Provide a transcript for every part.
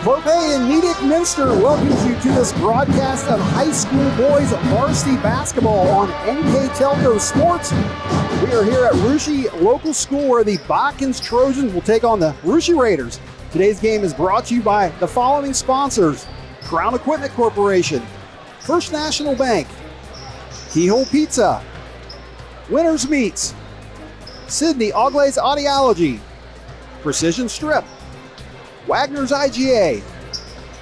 Propay and Nedick Minster welcomes you to this broadcast of high school boys varsity basketball on NKTelco Sports. We are here at Russia Local School where the Botkins Trojans will take on the Russia Raiders. Today's game is brought to you by the following sponsors: Crown Equipment Corporation, First National Bank, Keyhole Pizza, Winners Meats, Sydney Auglaze Audiology, Precision Strip, Wagner's IGA,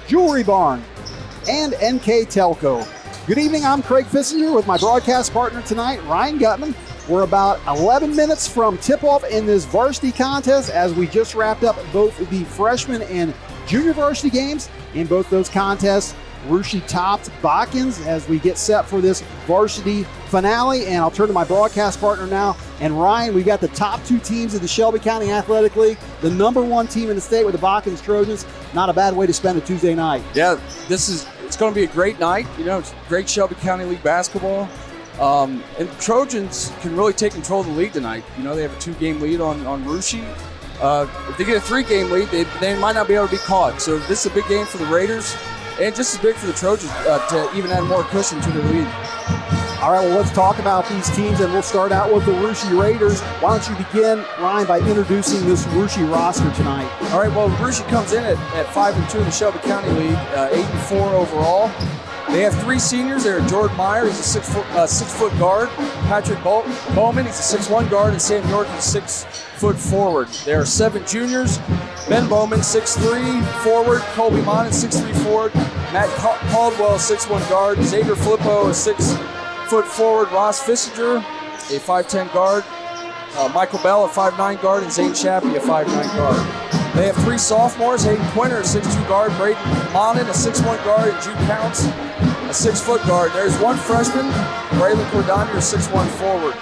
Jewelry Barn, and NKTelco. Good evening, I'm Craig Fissinger with my broadcast partner tonight, Ryan Gutman. We're about 11 minutes from tip-off in this varsity contest as we just wrapped up both the freshman and junior varsity games. In both those contests, Russia topped Botkins as we get set for this varsity finale. And I'll turn to my broadcast partner now. And Ryan, we've got the top two teams in the Shelby County Athletic League. The number one team in the state with the Botkins Trojans. Not a bad way to spend a Tuesday night. Yeah, it's going to be a great night. You know, it's great Shelby County League basketball. And the Trojans can really take control of the league tonight. You know, they have a 2-game lead on Russia. If they get a 3-game lead, they might not be able to be caught. So this is a big game for the Raiders. And just as big for the Trojans to even add more cushion to their lead. All right, well, let's talk about these teams, and we'll start out with the Russia Raiders. Why don't you begin, Ryan, by introducing this Russia roster tonight? All right, well, Russia comes in at 5-2 in the Shelby County League, 8-4 overall. They have 3 seniors. They're Jordan Meyer, he's a 6-foot guard. Patrick Bowman, he's a 6'1 guard, and Sam York is 6-foot forward. There are 7 juniors. Ben Bowman, 6'3 forward. Colby Mon, 6'3 forward. Matt Caldwell, 6'1 guard. Xavier Filippo, a 6-foot forward. Ross Fissinger, a 5'10 guard. Michael Bell, a 5'9 guard, and Zane Chappie, a 5'9 guard. They have 3 sophomores: Hayden Quinter, a 6'2 guard, Braden Monin, a 6'1 guard, and Jude Counts, a 6-foot guard. There's 1 freshman, Braylon Cordonier, a 6'1 forward.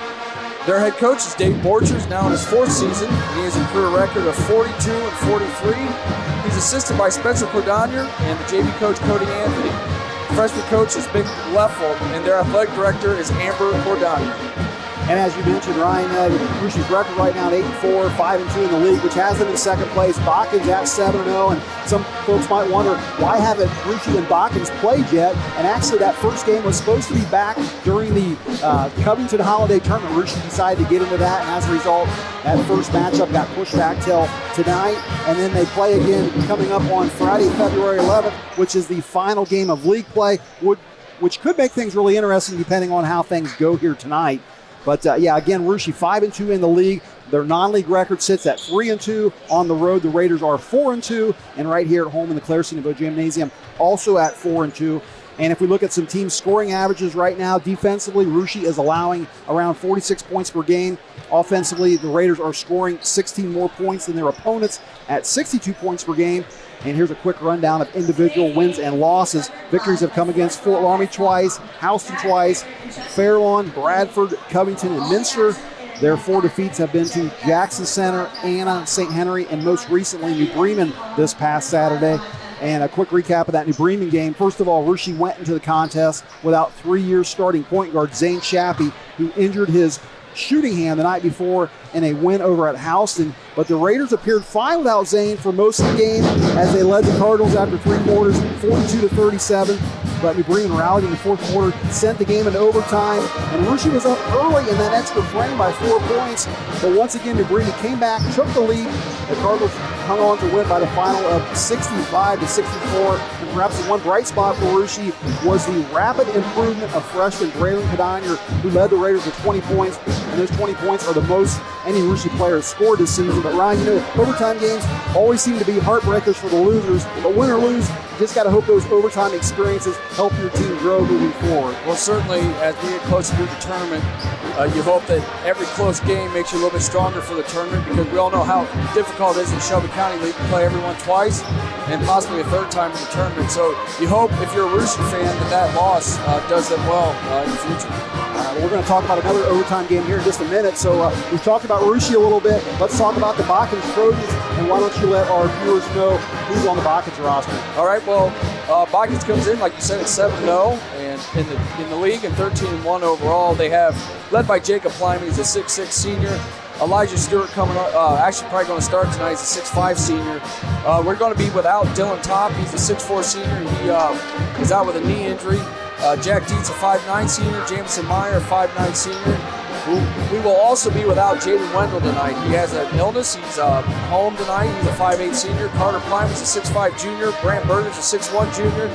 Their head coach is Dave Borchers, now in his 4th season. He has a career record of 42 and 43. He's assisted by Spencer Cordonier and the JV coach Cody Anthony. The freshman coach is Mick Leffel, and their athletic director is Amber Cordonier. And as you mentioned, Ryan, Russia's record right now at 8-4, 5-2 in the league, which has them in second place. Botkins at 7-0, and some folks might wonder, why haven't Russia and Botkins played yet? And actually, that first game was supposed to be back during the Covington Holiday Tournament. Russia decided to get into that, and as a result, that first matchup got pushed back till tonight. And then they play again coming up on Friday, February 11th, which is the final game of league play, which could make things really interesting depending on how things go here tonight. But again, Russia 5-2 in the league. Their non-league record sits at 3-2 on the road. The Raiders are 4-2, and right here at home in the Claire Cinebo Gymnasium, also at 4-2. And if we look at some team scoring averages right now, defensively, Russia is allowing around 46 points per game. Offensively, the Raiders are scoring 16 more points than their opponents at 62 points per game. And here's a quick rundown of individual wins and losses. Victories have come against Fort Laramie twice, Houston twice, Fairlawn, Bradford, Covington, and Minster. Their 4 defeats have been to Jackson Center, Anna, St. Henry, and most recently New Bremen this past Saturday. And a quick recap of that New Bremen game. First of all, Russia went into the contest without 3-year starting point guard Zane Chappie, who injured his shooting hand the night before in a win over at Houston. But the Raiders appeared fine without Zane for most of the game as they led the Cardinals after 3 quarters, 42-37. But New Bremen rallied in the 4th quarter, sent the game into overtime, and Russia was up early in that extra frame by 4 points. But once again, New Bremen came back, took the lead. The Cardinals hung on to win by the final of 65-64. And perhaps the one bright spot for Russia was the rapid improvement of freshman Braylon Cordonier, who led the Raiders with 20 points. And those 20 points are the most any Russia player has scored this season. But Ryan, overtime games always seem to be heartbreakers for the losers. But win or lose, you just got to hope those overtime experiences help your team grow moving forward. Well, certainly, as we get closer to the tournament, you hope that every close game makes you a little bit stronger for the tournament, because we all know how difficult it is in Shelby County League to play everyone twice and possibly a 3rd time in the tournament. So you hope, if you're a Russia fan, that loss does them well in the future. We're going to talk about another overtime game here in just a minute. So we've talked about Russia a little bit. Let's talk about the Botkins Trojans, and why don't you let our viewers know who's on the Botkins roster? All right, well, Botkins comes in, like you said, at 7-0 and in the league, and 13-1 overall. They have, led by Jacob Plyman, he's a 6'6 senior. Elijah Stewart coming up, actually probably going to start tonight. He's a 6'5 senior. We're going to be without Dylan Top. He's a 6'4 senior. He is out with a knee injury. Jack Dietz, a 5'9 senior. Jameson Meyer, a 5'9 senior. We will also be without Jaden Wendell tonight. He has an illness. He's home tonight. He's a 5'8 senior. Carter Plyman's a 6'5 junior. Brant Berger's a 6'1 junior.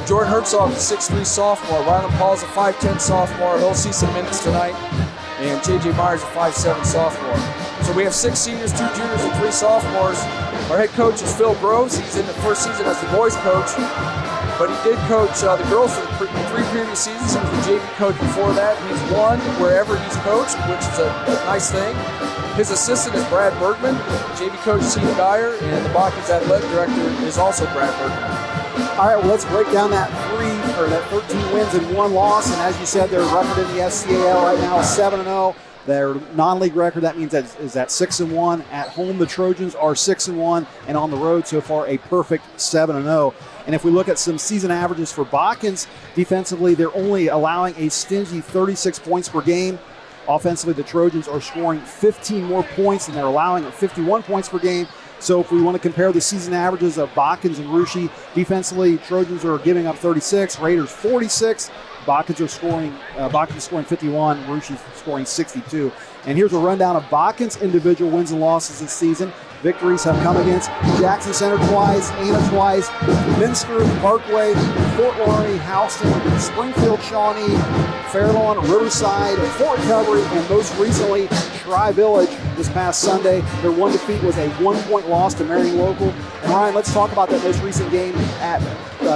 Jordan Herzog is a 6'3 sophomore. Rylan Paul's a 5'10 sophomore. He'll see some minutes tonight. And J.J. Myers, a 5'7 sophomore. So we have 6 seniors, 2 juniors, and 3 sophomores. Our head coach is Phil Groves. He's in the first season as the boys coach. But he did coach the girls for the 3 previous seasons. He was the JV coach before that. He's won wherever he's coached, which is a nice thing. His assistant is Brad Bergman. JV coach is Steve Geyer, and the Botkins athletic director is also Brad Bergman. All right, well, let's break down that 13 wins and 1 loss. And as you said, their record in the SCAL right now is 7-0. Their non-league record, that means that is at 6-1. At home, the Trojans are 6-1, and on the road so far, a perfect 7-0. And if we look at some season averages for Botkins, defensively, they're only allowing a stingy 36 points per game. Offensively, the Trojans are scoring 15 more points than they're allowing at 51 points per game. So if we want to compare the season averages of Botkins and Russia, defensively, Trojans are giving up 36, Raiders 46. Botkins scoring 51, Russia scoring 62. And here's a rundown of Botkins' individual wins and losses this season. Victories have come against Jackson Center twice, Ana twice, Minster, Parkway, Fort Laramie, Houston, Springfield, Shawnee, Fairlawn, Riverside, Fort Recovery, and most recently, Tri-Village this past Sunday. Their one defeat was a 1-point loss to Marion Local. And Ryan, let's talk about that most recent game at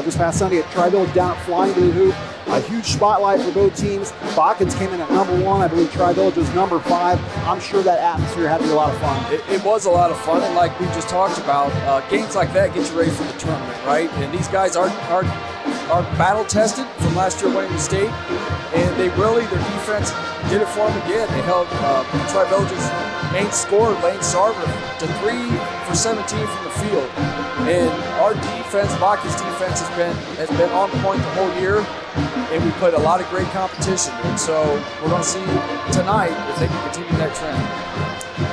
this past Sunday at Tri-Village down at Flying to the Hoop. A huge spotlight for both teams. Botkins came in at number 1. I believe Tri-Village was number 5. I'm sure that atmosphere had to be a lot of fun. It was a lot of fun, and like we just talked about, games like that get you ready for the tournament, right? And these guys are battle-tested from last year winning the state, and their defense did it for them again. They held Tri-Village's main scorer, Lane Sarver, to 3 for 17 from the field. And our defense, Botkins' defense, has been on point the whole year, and we played a lot of great competition. And so we're going to see tonight if they can continue that trend.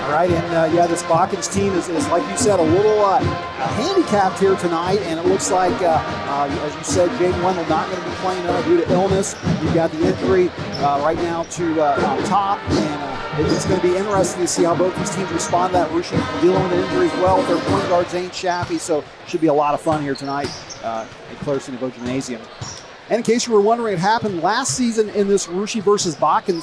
All right, and this Botkins team is, like you said, a little handicapped here tonight, and it looks like, as you said, Jaden Wendell not going to be playing due to illness. You've got the injury right now to Top, and it's going to be interesting to see how both these teams respond to that. Russia dealing with an injury as well with their point guard, Zane Chaffee, so should be a lot of fun here tonight at Clarkson Evo Gymnasium. And in case you were wondering, it happened last season in this Russia versus Botkins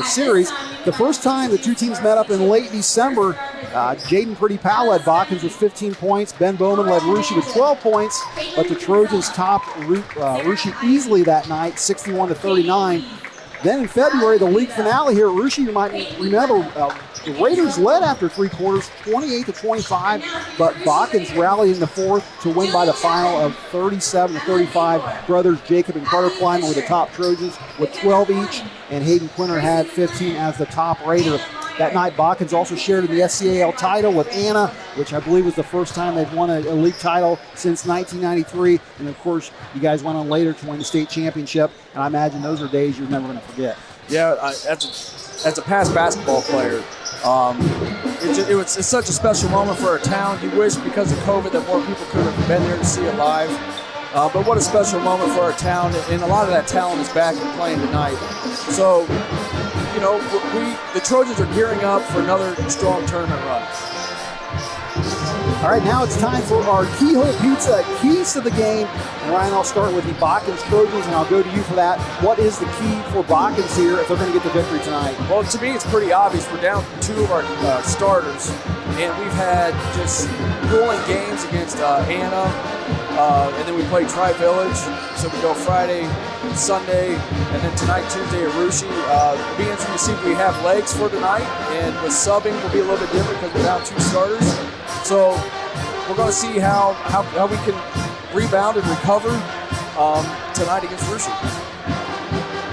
series. The first time the two teams met up in late December, Jaden Pretty Powell led Botkins with 15 points. Ben Bowman led Russia with 12 points, but the Trojans topped Russia easily that night, 61-39. Then in February, the league finale here at Russia, you might remember, the Raiders led after 3 quarters, 28-25, but Botkins rallied in the fourth to win by the final of 37-35. Brothers Jacob and Carter Plyman were the top Trojans with 12 each, and Hayden Quinter had 15 as the top Raider. That night, Botkins also shared in the SCAL title with Ana, which I believe was the first time they've won a league title since 1993. And of course, you guys went on later to win the state championship, and I imagine those are days you're never going to forget. Yeah, as a past basketball player, it's such a special moment for our town. You wish, because of COVID, that more people could have been there to see it live. But what a special moment for our town, and a lot of that talent is back and playing tonight. So, you know, the Trojans are gearing up for another strong tournament run. All right, now it's time for our Keyhole Pizza keys to the game. And Ryan, I'll start with the Botkins Trojans, and I'll go to you for that. What is the key for Botkins here if they're going to get the victory tonight? Well, to me, it's pretty obvious. We're down 2 of our starters, and we've had just grueling games against Ana, and then we play Tri-Village. So we go Friday, Sunday, and then tonight, Tuesday at Russia. It'll be interesting to see if we have legs for tonight, and with subbing will be a little bit different because we're down 2 starters. So we're going to see how we can rebound and recover tonight against Russia.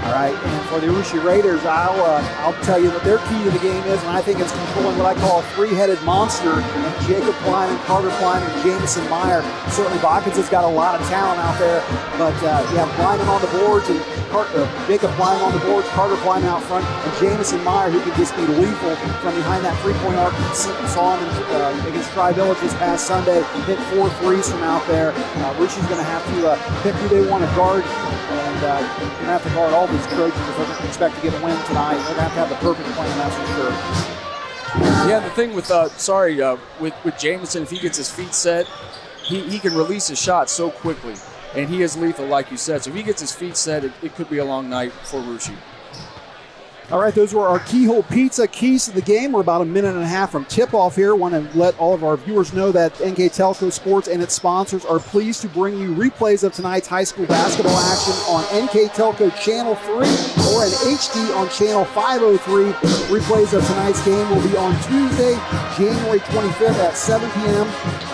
All right, and for the Aroostook Raiders, I'll tell you that their key to the game is, and I think it's controlling what I call a three-headed monster, and Jacob Klein and Carter Klein and Jamison Meyer. Certainly Botkins has got a lot of talent out there, but you have Kleiman on the boards and Jacob Klein on the boards, Carter Klein out front, and Jamison Meyer, who can just be lethal from behind that three-point arc. We saw him against Tri-Village this past Sunday, hit 4 threes from out there. Aroostook's going to have to pick who they want to guard, and you're going to have to guard all these Trojans if they're going to expect to get a win tonight. They're going to have the perfect plan, that's for sure. Yeah, the thing with with Jamison, if he gets his feet set, he can release his shot so quickly, and he is lethal, like you said. So if he gets his feet set, it could be a long night for Aroostook. All right, those were our Keyhole Pizza keys to the game. We're about a minute and a half from tip-off here. Want to let all of our viewers know that NKTelco Sports and its sponsors are pleased to bring you replays of tonight's high school basketball action on NKTelco Channel 3 or in HD on Channel 503. Replays of tonight's game will be on Tuesday, January 25th at 7 p.m.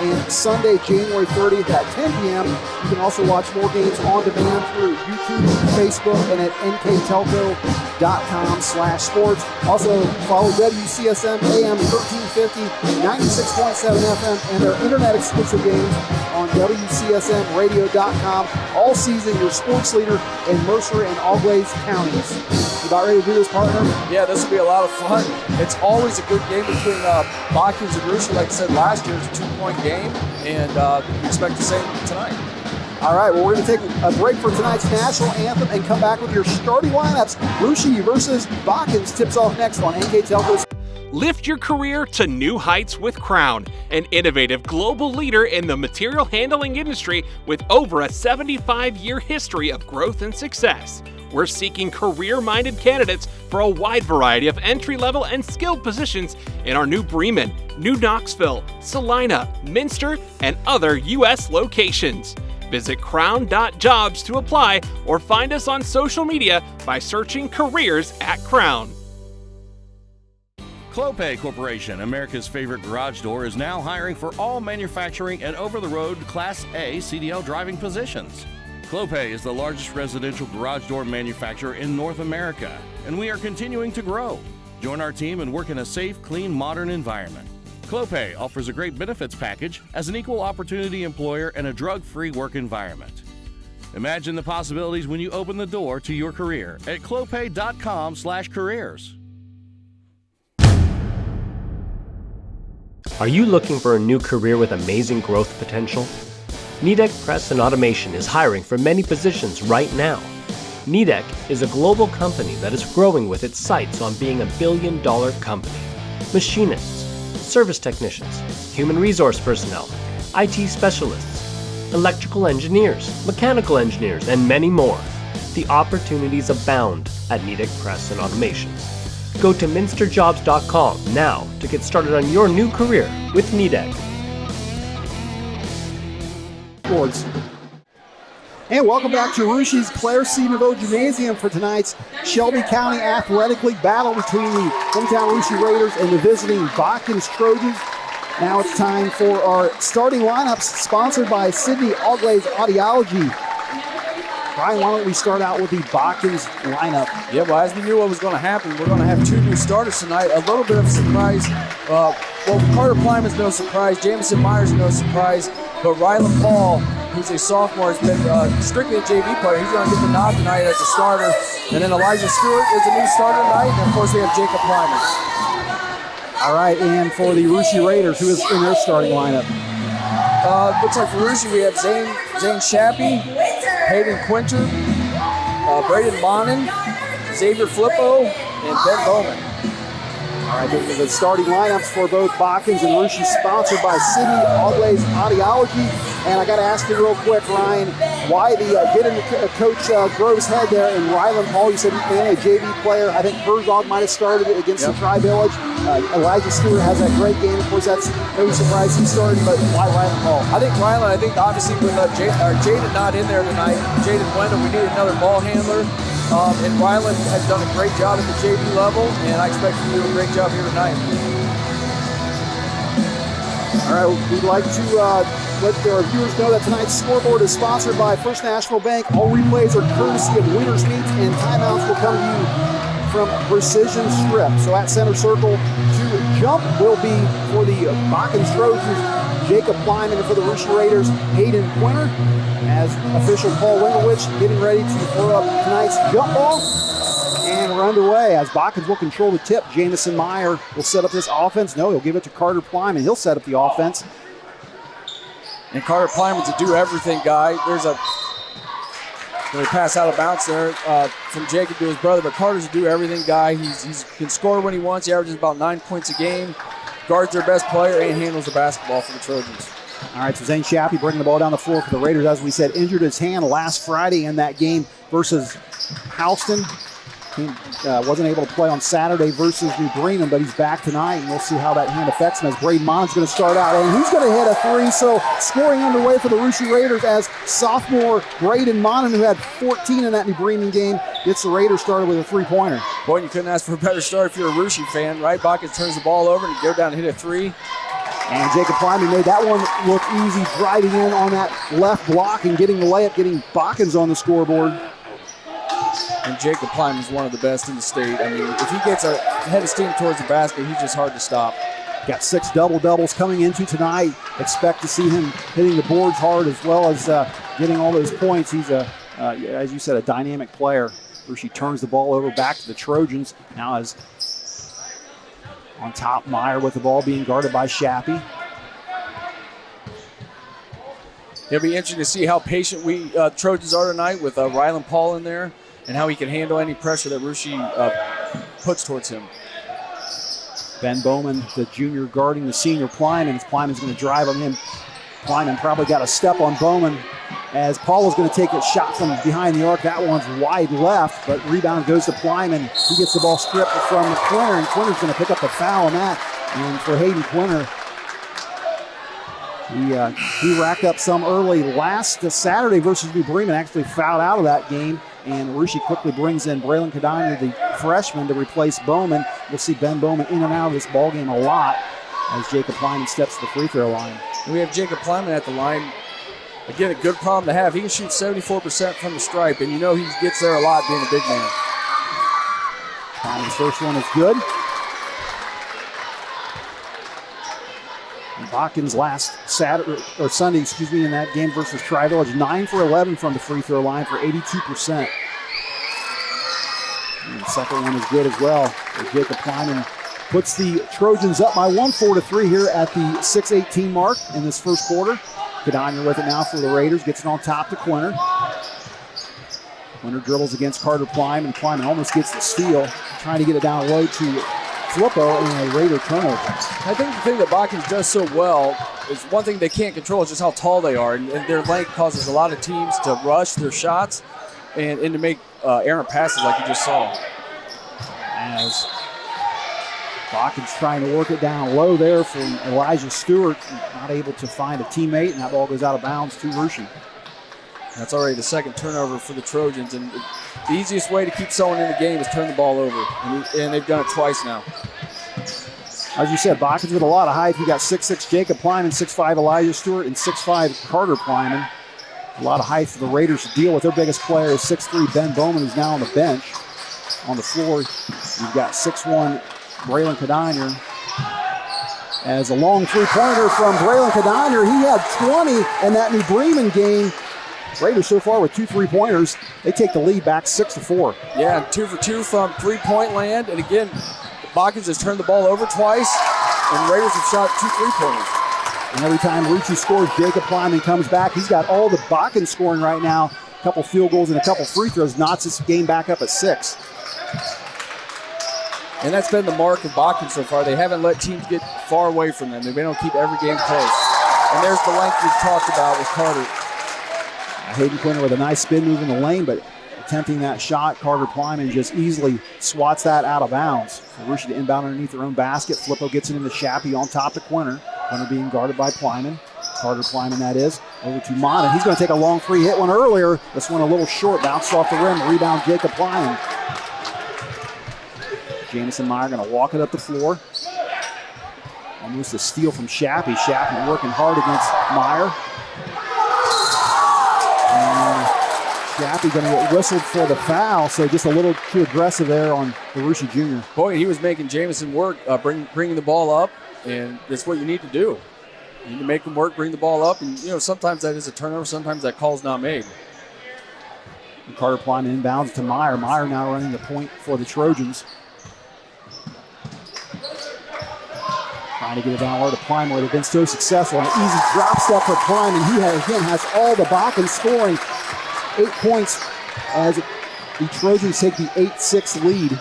and Sunday, January 30th at 10 p.m. You can also watch more games on demand through YouTube, Facebook, and at nktelco.com/sports. Also, follow WCSM AM 1350, 96.7 FM, and their internet exclusive games on WCSMradio.com. All season, your sports leader in Mercer and Auglaize counties. You about ready to do this, partner? Yeah, this will be a lot of fun. It's always a good game between Botkins and Aroostook. Like I said, last year it was a 2-point game, and we expect the same tonight. All right, well, we're going to take a break for tonight's national anthem and come back with your starting lineups. Aroostook versus Botkins tips off next on NKTelco. Lift your career to new heights with Crown, an innovative global leader in the material handling industry with over a 75-year history of growth and success. We're seeking career-minded candidates for a wide variety of entry-level and skilled positions in our new Bremen, New Knoxville, Salina, Minster, and other U.S. locations. Visit crown.jobs to apply or find us on social media by searching Careers at Crown. Clopay Corporation, America's favorite garage door, is now hiring for all manufacturing and over-the-road Class A CDL driving positions. Clopay is the largest residential garage door manufacturer in North America, and we are continuing to grow. Join our team and work in a safe, clean, modern environment. Clopay offers a great benefits package as an equal opportunity employer and a drug-free work environment. Imagine the possibilities when you open the door to your career at clopay.com/careers. Are you looking for a new career with amazing growth potential? Nidec Press and Automation is hiring for many positions right now. Nidec is a global company that is growing with its sights on being a billion-dollar company. Machinists, service technicians, human resource personnel, IT specialists, electrical engineers, mechanical engineers, and many more. The opportunities abound at Nidec Press and Automation. Go to minsterjobs.com now to get started on your new career with Nidec. Sports. And welcome back to Aroostook's Claire C. Naveau Gymnasium for tonight's Shelby County Athletic League battle between the hometown Aroostook Raiders and the visiting Botkins Trojans. Now it's time for our starting lineups, sponsored by Sydney Auglaize Audiology. Brian, why don't we start out with the Botkins lineup? Yeah, well, as we knew what was going to happen, we're going to have two new starters tonight. A little bit of a surprise. Carter Klein is no surprise. Jamison Myers is no surprise. But Rylan Paul, who's a sophomore, has been strictly a JV player. He's going to get the nod tonight as a starter. And then Elijah Stewart is a new starter tonight. And, of course, we have Jacob Kleiman. All right, and for the Aroostook Raiders, who is in their starting lineup? Looks like for Aroostook we have Zane Shappy, Hayden Quinter, Braden Monin, Xavier Flippo, and Ben Bowman. All right, the starting lineups for both Botkins and Aroostook, sponsored by Sydney Auglaize Audiology. And I got to ask you real quick, Ryan, why the get into Coach Grove's head there and Rylan Paul? You said he's mainly a JV player. I think Herzog might have started it against the Tri-Village. Elijah Stewart has that great game. Of course, that's no surprise he started, but why Rylan Paul? I think obviously with Jaden not in there tonight, Jaden Wendell, we need another ball handler. And Rylan has done a great job at the JV level, and I expect him to do a great job here tonight. All right, we'd like to let our viewers know that tonight's scoreboard is sponsored by First National Bank. All replays are courtesy of Winners Meats, and timeouts will come to you from Precision Strip. So at center circle to jump will be for the Botkins Trojans, Jacob Kleiman, and for the Russia Raiders, Hayden Quinter, as official Paul Winglewich getting ready to throw up tonight's jump ball. And we're underway as Botkins will control the tip. Jamison Meyer will set up this offense. No, he'll give it to Carter Kleiman. He'll set up the offense. And Carter Kleiman's a do-everything guy. There's a pass out of bounds there from Jacob to his brother, but Carter's a do-everything guy. He can score when he wants. He averages about 9 points a game, guards their best player, and handles the basketball for the Trojans. All right, so Zane Shappy bringing the ball down the floor for the Raiders. As we said, injured his hand last Friday in that game versus Houston. He wasn't able to play on Saturday versus New Bremen, but he's back tonight, and we'll see how that hand affects him as Braden Mon's going to start out, and he's going to hit a three. So scoring underway for the Russia Raiders as sophomore Braden Mon, who had 14 in that New Bremen game, gets the Raiders started with a three-pointer. Boy, you couldn't ask for a better start if you're a Russia fan, right? Botkins turns the ball over and go down and hit a three. And Jacob Kleiman made that one look easy, driving in on that left block and getting the layup, getting Botkins on the scoreboard. And Jacob Kleiman is one of the best in the state. I mean, if he gets a head of steam towards the basket, he's just hard to stop. Got 6 double-doubles coming into tonight. Expect to see him hitting the boards hard as well as getting all those points. He's, as you said, a dynamic player. First, he turns the ball over back to the Trojans. Now as on top, Meyer with the ball being guarded by Shappy. It'll be interesting to see how patient we Trojans are tonight with Rylan Paul in there and how he can handle any pressure that Russia puts towards him. Ben Bowman, the junior, guarding the senior Kleiman. As Kleiman's going to drive on him. Kleiman probably got a step on Bowman as Paul is going to take a shot from behind the arc. That one's wide left, but rebound goes to Kleiman. He gets the ball stripped from Quinter, and Quinter's going to pick up the foul on that. And for Hayden Quinter, he racked up some early last Saturday versus New Bremen, actually fouled out of that game. And Russia quickly brings in Braylon Kadiner, the freshman, to replace Bowman. We'll see Ben Bowman in and out of this ballgame a lot as Jacob Kleiman steps to the free throw line. And we have Jacob Kleiman at the line. Again, a good problem to have. He can shoot 74% from the stripe, and you know he gets there a lot being a big man. Kleiman's first one is good. And Botkins last Sunday, in that game versus Tri-Village, 9 for 11 from the free throw line for 82%. And the second one is good as well. Jacob Kleiman puts the Trojans up by 1, 4-3 here at the 6:18 mark in this first quarter. Kadiner with it now for the Raiders, gets it on top to Quinter. Quinter dribbles against Carter Kleiman, and Kleiman almost gets the steal, trying to get it down low to Flippo and a Raider turnover. I think the thing that Botkins does so well is one thing they can't control is just how tall they are, and their length causes a lot of teams to rush their shots and to make errant passes like you just saw. As Botkins trying to work it down low there from Elijah Stewart, not able to find a teammate, and that ball goes out of bounds to Russia. That's already the second turnover for the Trojans, and the easiest way to keep someone in the game is turn the ball over, and they've done it twice now. As you said, Botkins with a lot of height. You got 6'6" Jacob Kleiman, 6'5" Elijah Stewart, and 6'5" Carter Kleiman. A lot of height for the Raiders to deal with. Their biggest player is 6'3" Ben Bowman, who's now on the bench. On the floor, you've got 6'1" Braylon Kadiner. As a long three-pointer from Braylon Kadiner, he had 20 in that New Bremen game. Raiders so far with 2 3-pointers. They take the lead back 6-4. Yeah, 2 for 2 from three-point land. And again, Botkins has turned the ball over twice, and Raiders have shot 2 3-pointers. And every time Rucci scores, Jacob Kleiman comes back. He's got all the Botkins scoring right now. A couple field goals and a couple free throws. Knots this game back up at 6. And that's been the mark of Botkins so far. They haven't let teams get far away from them. They've been able to keep every game close. And there's the length we've talked about with Carter. Hayden Quinter with a nice spin move in the lane, but attempting that shot, Carter Kleiman just easily swats that out of bounds. So Russia to inbound underneath their own basket. Flippo gets it into Shappy on top to Quinter. Quinter being guarded by Kleiman. Carter Kleiman, that is. Over to Mon, and he's going to take a long free. Hit one earlier. This one a little short. Bounced off the rim. Rebound, Jacob Kleiman. Jamison Meyer going to walk it up the floor. Almost a steal from Shappy. Shappy working hard against Meyer. And Shappy going to get whistled for the foul, so just a little too aggressive there on Varsity Jr. Boy, he was making Jamison work, bringing the ball up, and that's what you need to do. You need to make him work, bring the ball up, and sometimes that is a turnover, sometimes that call's not made. And Carter Plyman inbounds to Meyer. Meyer now running the point for the Trojans. Trying to get it down low to Plyman, where they've been so successful. An easy drop step for Plyman. He has all the Botkins scoring. 8 points as the Trojans take the 8-6 lead.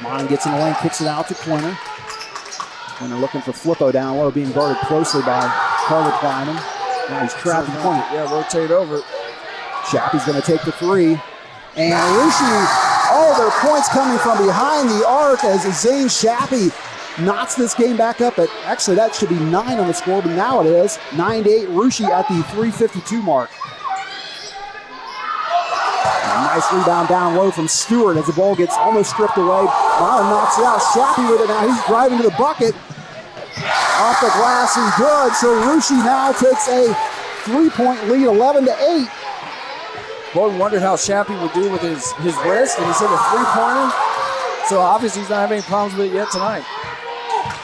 Mine gets in the lane, kicks it out to Quinter. Quinter looking for Flippo down low, being guarded closely by Carter Plyman. Now he's trapped in the corner. Yeah, rotate over. Shappy's going to take the three. And Rushi, all their points coming from behind the arc as Zane Shappy knocks this game back up. Actually, that should be 9 on the score, but now it is 9-8. Rushi at the 3:52 mark. A nice rebound down low from Stewart as the ball gets almost stripped away. Meyer knocks it out. Shappy with it now. He's driving to the bucket. Off the glass and good. So Rushi now takes a 3-point lead, 11-8. Boy, we wondered how Shappy would do with his wrist, and he said a three-pointer. So obviously he's not having any problems with it yet tonight.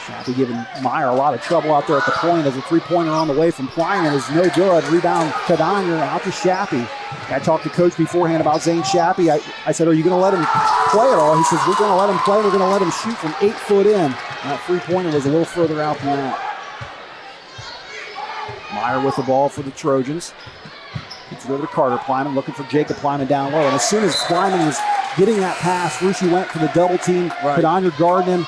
Shappy giving Meyer a lot of trouble out there at the point as a three-pointer on the way from Plyman is no good. Rebound Kadanya out to Shappy. I talked to Coach beforehand about Zane Shappy. I said, are you going to let him play at all? He says, we're going to let him play. We're going to let him shoot from 8 foot in. And that three-pointer was a little further out than that. Meyer with the ball for the Trojans. Gets it over to Carter Plyman, looking for Jacob Plyman down low. And as soon as Plyman was getting that pass, Rushi went for the double team. Right. Kadanya guarding him.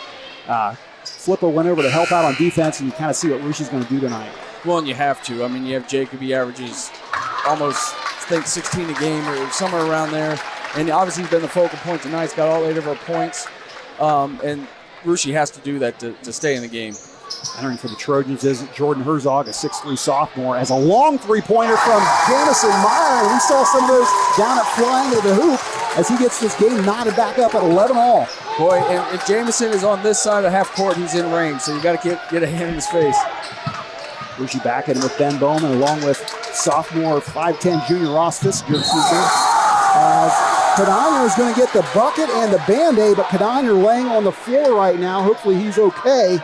Flippo went over to help out on defense, and you kind of see what Rushi's going to do tonight. Well, and you have to. I mean, you have Jacob. He averages almost, I think, 16 a game or somewhere around there. And obviously he's been the focal point tonight. He's got all 8 of our points. And Rushi has to do that to stay in the game. Entering for the Trojans is Jordan Herzog, a 6'3 sophomore, as a long three-pointer from Jamison Meyer. And we saw some of those down at flying to the hoop as he gets this game knotted back up at 11 all. Boy, and if Jamison is on this side of half court, he's in range, so you got to get a hand in his face. Rushi back at him with Ben Bowman, along with sophomore 5'10 junior Ross Fisker. As Kadanya is going to get the bucket and the Band-Aid, but Kadanya laying on the floor right now. Hopefully he's okay.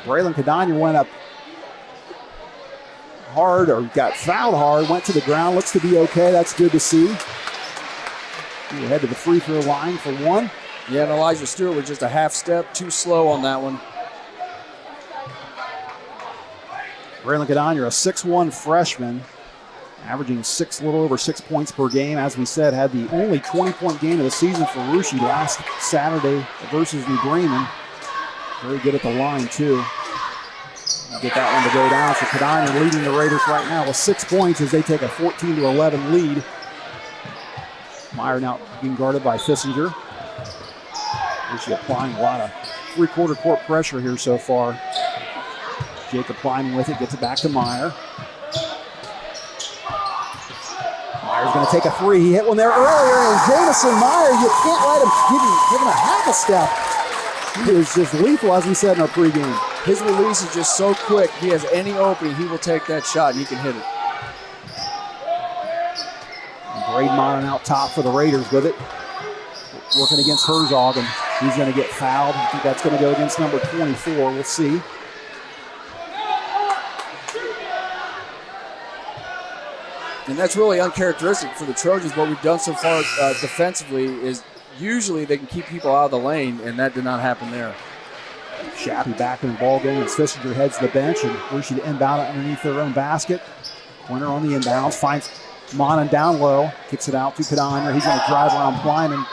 Braylon Kadanya went up hard, or got fouled hard, went to the ground, looks to be okay. That's good to see. He'll head to the free throw line for one. Yeah, and Elijah Stewart was just a half step too slow on that one. Braylon Kadanya, a 6'1 freshman, averaging a little over 6 points per game. As we said, had the only 20-point game of the season for Rushi last Saturday versus New Bremen. Very good at the line, too. Get that one to go down. So Kadanya leading the Raiders right now with 6 points as they take a 14-11 lead. Meyer now being guarded by Fissinger. Rushi applying a lot of three-quarter court pressure here so far. Jacob Plyman with it, gets it back to Meyer. Meyer's going to take a three. He hit one there earlier, and Jamison Meyer, you can't let him give him a half a step. He is just lethal, as we said in our pregame. His release is just so quick. If he has any opening, he will take that shot, and he can hit it. Braden Modern out top for the Raiders with it. Working against Herzog, and he's going to get fouled. I think that's going to go against number 24. We'll see. And that's really uncharacteristic for the Trojans. What we've done so far defensively is usually they can keep people out of the lane, and that did not happen there. Shappy back in the ball game as Fissinger heads to the bench, and Rushi to inbound it underneath their own basket. Quinter on the inbounds, finds Monon down low, kicks it out to Kadanya. He's going to drive around Plyman,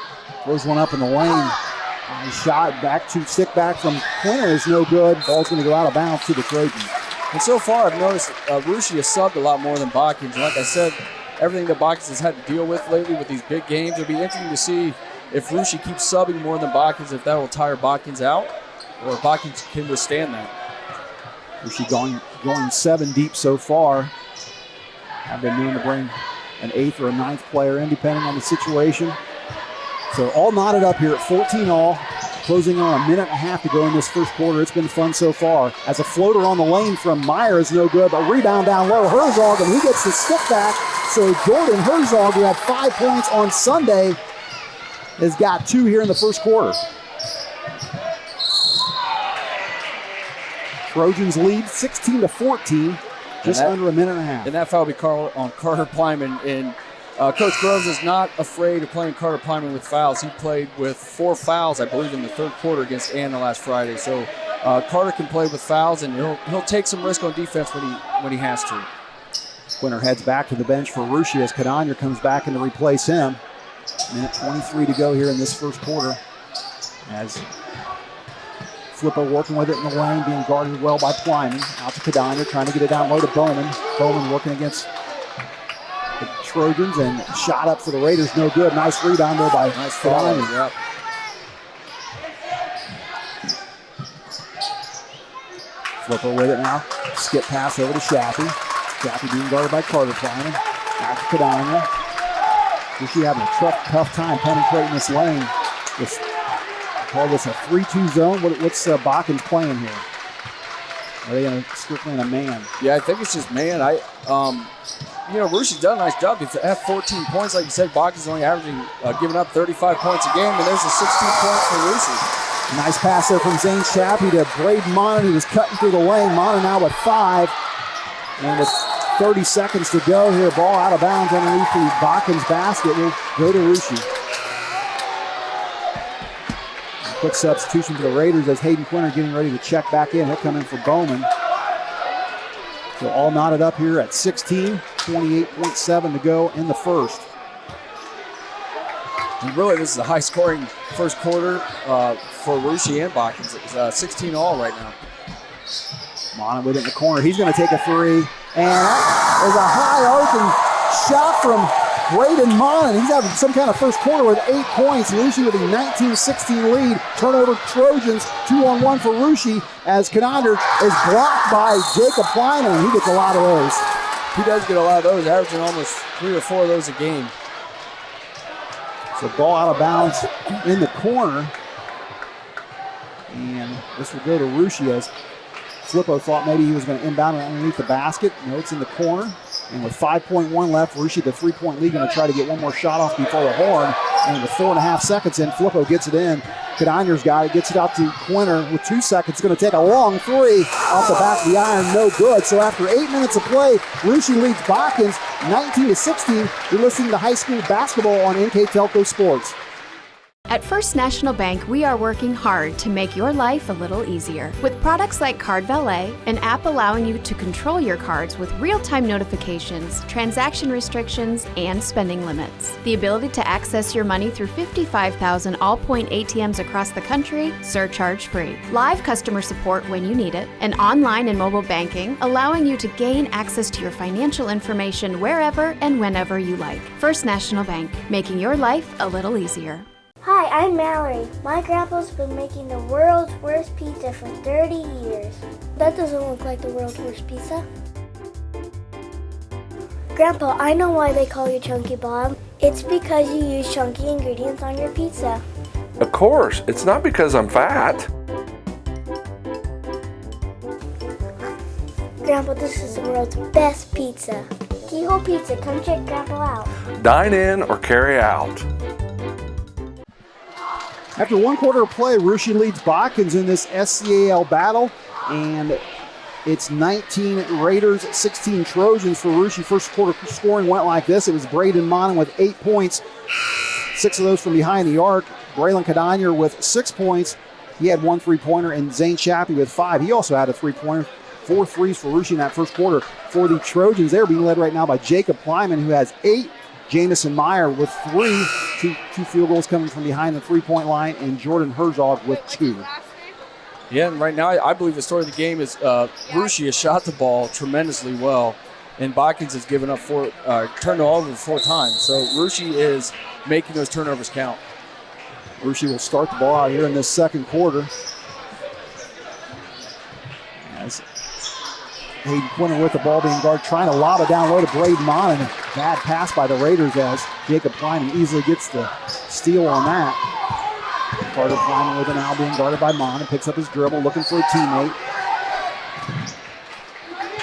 throws one up in the lane. Nice shot back to stick back from Quinter is no good. Ball's going to go out of bounds to the Trojans. And so far, I've noticed Rushi has subbed a lot more than Botkins. And like I said, everything that Botkins has had to deal with lately with these big games, it'll be interesting to see if Rushi keeps subbing more than Botkins, if that will tire Botkins out, or if Botkins can withstand that. Rushi going 7 deep so far. Have been known to bring an 8th or a 9th player in, depending on the situation. So all knotted up here at 14 all. Closing on a minute and a half to go in this first quarter. It's been fun so far. As a floater on the lane from Meyer is no good, but rebound down low. Herzog, and he gets the stick back. So Jordan Herzog, who had 5 points on Sunday, has got 2 here in the first quarter. Trojans lead 16-14, just under a minute and a half. And that foul will be called on Carter Plyman. And Coach Groves is not afraid of playing Carter Plyman with fouls. He played with 4 fouls, I believe, in the third quarter against Anna last Friday. So Carter can play with fouls, and he'll take some risk on defense when he has to. Quinter heads back to the bench for Russia as Kadanya comes back in to replace him. Minute 23 to go here in this first quarter. As Flippo working with it in the lane, being guarded well by Plyman. Out to Kadanya, trying to get it down low to Bowman. Bowman working against the Trojans, and shot up for the Raiders, no good. Nice rebound there by Kadanya. Yep. Flippo with it now. Skip pass over to Shappy. Shappy being guarded by Carter Plyman. Back to Kadanya. Russia having a tough time penetrating this lane. Call this a 3-2 zone. What's Botkins playing here? Are they going to strictly in a man? Yeah, I think it's just man. Russia's done a nice job. They have 14 points. Like you said, Botkins only averaging, giving up 35 points a game, and there's a 16 points for Russia. Nice pass there from Zane Shappy to Braden Monon, who was cutting through the lane. Monon now with 5. And with 30 seconds to go here, ball out of bounds underneath the Botkins basket. Will go to Russia. Quick substitution for the Raiders as Hayden Quinter getting ready to check back in. He'll come in for Bowman. So all knotted up here at 16, 28.7 to go in the first. And really, this is a high-scoring first quarter for Russia and Botkins. It's 16 all right now. Monon with it in the corner. He's going to take a 3. And that is a high arcing shot from Braden Monon. He's having some kind of first quarter with 8 points. Russia with a 19-16 lead. Turnover Trojans, 2-on-1 for Russia as Conander is blocked by Jacob Plyman. He gets a lot of those. He does get a lot of those, averaging almost 3 or 4 of those a game. So ball out of bounds in the corner. And this will go to Russia as Flippo thought maybe he was going to inbound it underneath the basket. No, it's in the corner. And with 5.1 left, Russia, the 3-point lead, going to try to get one more shot off before the horn. And with 4.5 seconds in, Flippo gets it in. Kadanya's got it, gets it out to Quinter with 2 seconds. Going to take a long 3 off the back of the iron, no good. So after 8 minutes of play, Russia leads Botkins 19-16. You're listening to high school basketball on NKTelco Sports. At First National Bank, we are working hard to make your life a little easier. With products like Card Valet, an app allowing you to control your cards with real-time notifications, transaction restrictions, and spending limits. The ability to access your money through 55,000 all-point ATMs across the country, surcharge-free. Live customer support when you need it. And online and mobile banking, allowing you to gain access to your financial information wherever and whenever you like. First National Bank, making your life a little easier. Hi, I'm Mallory. My grandpa's been making the world's worst pizza for 30 years. That doesn't look like the world's worst pizza. Grandpa, I know why they call you Chunky Bob. It's because you use chunky ingredients on your pizza. Of course, it's not because I'm fat. Grandpa, this is the world's best pizza. Keyhole Pizza, come check Grandpa out. Dine in or carry out. After 1 quarter of play, Russia leads Botkins in this SCAL battle, and it's 19 Raiders, 16 Trojans for Russia. First quarter scoring went like this. It was Braden Monon with 8 points, 6 of those from behind the arc. Braylon Kadanya with 6 points. He had 1 3-pointer, and Zane Shappy with 5. He also had a 3-pointer. 4 threes for Russia in that first quarter. For the Trojans, they're being led right now by Jacob Plyman, who has 8. Jamison Meyer with 3, two field goals coming from behind the 3-point line, and Jordan Herzog with 2. Yeah, and right now I believe the story of the game is Russia shot the ball tremendously well, and Botkins has given up turned it over 4 times. So Russia is making those turnovers count. Russia will start the ball out here in this second quarter. As Hayden Quinter with the ball being guarded, trying to lob it down low to Braden Monon. Bad pass by the Raiders as Jacob Plyman easily gets the steal on that. Carter Kleiman with an Albion, guarded by Mon, and picks up his dribble, looking for a teammate.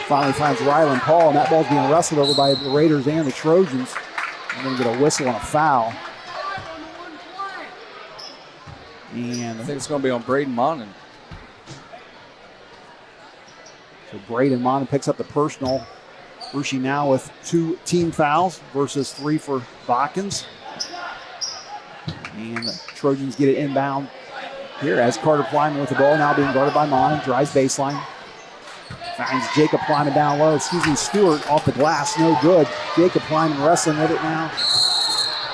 Finally finds Rylan Paul, and that ball's being wrestled over by the Raiders and the Trojans. I'm going to get a whistle and a foul. And I think it's going to be on Braden Monin. So Braden Monin picks up the personal. Rushi now with 2 team fouls versus 3 for Botkins. And the Trojans get it inbound here as Carter Kleiman with the ball, now being guarded by Monin. Drives baseline. Finds Jacob Kleiman down low. Stewart off the glass, no good. Jacob Kleiman wrestling with it now.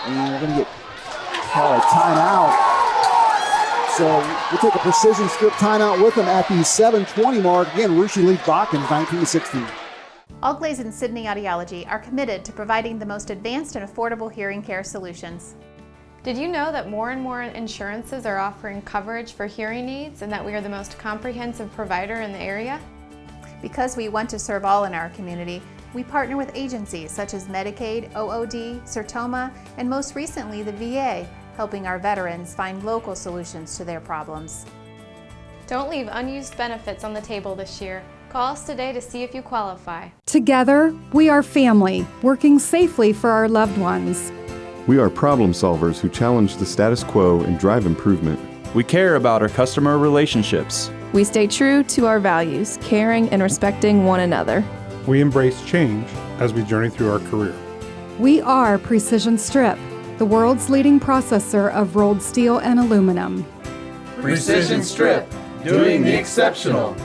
And we're going to get called a timeout. So we'll take a precision strip timeout with them at the 7:20 mark. Again, Rushi leads Botkins 19-16. Allglaze and Sydney Audiology are committed to providing the most advanced and affordable hearing care solutions. Did you know that more and more insurances are offering coverage for hearing needs and that we are the most comprehensive provider in the area? Because we want to serve all in our community, we partner with agencies such as Medicaid, OOD, Sertoma, and most recently the VA, helping our veterans find local solutions to their problems. Don't leave unused benefits on the table this year. Call us today to see if you qualify. Together, we are family, working safely for our loved ones. We are problem solvers who challenge the status quo and drive improvement. We care about our customer relationships. We stay true to our values, caring and respecting one another. We embrace change as we journey through our career. We are Precision Strip, the world's leading processor of rolled steel and aluminum. Precision Strip, doing the exceptional.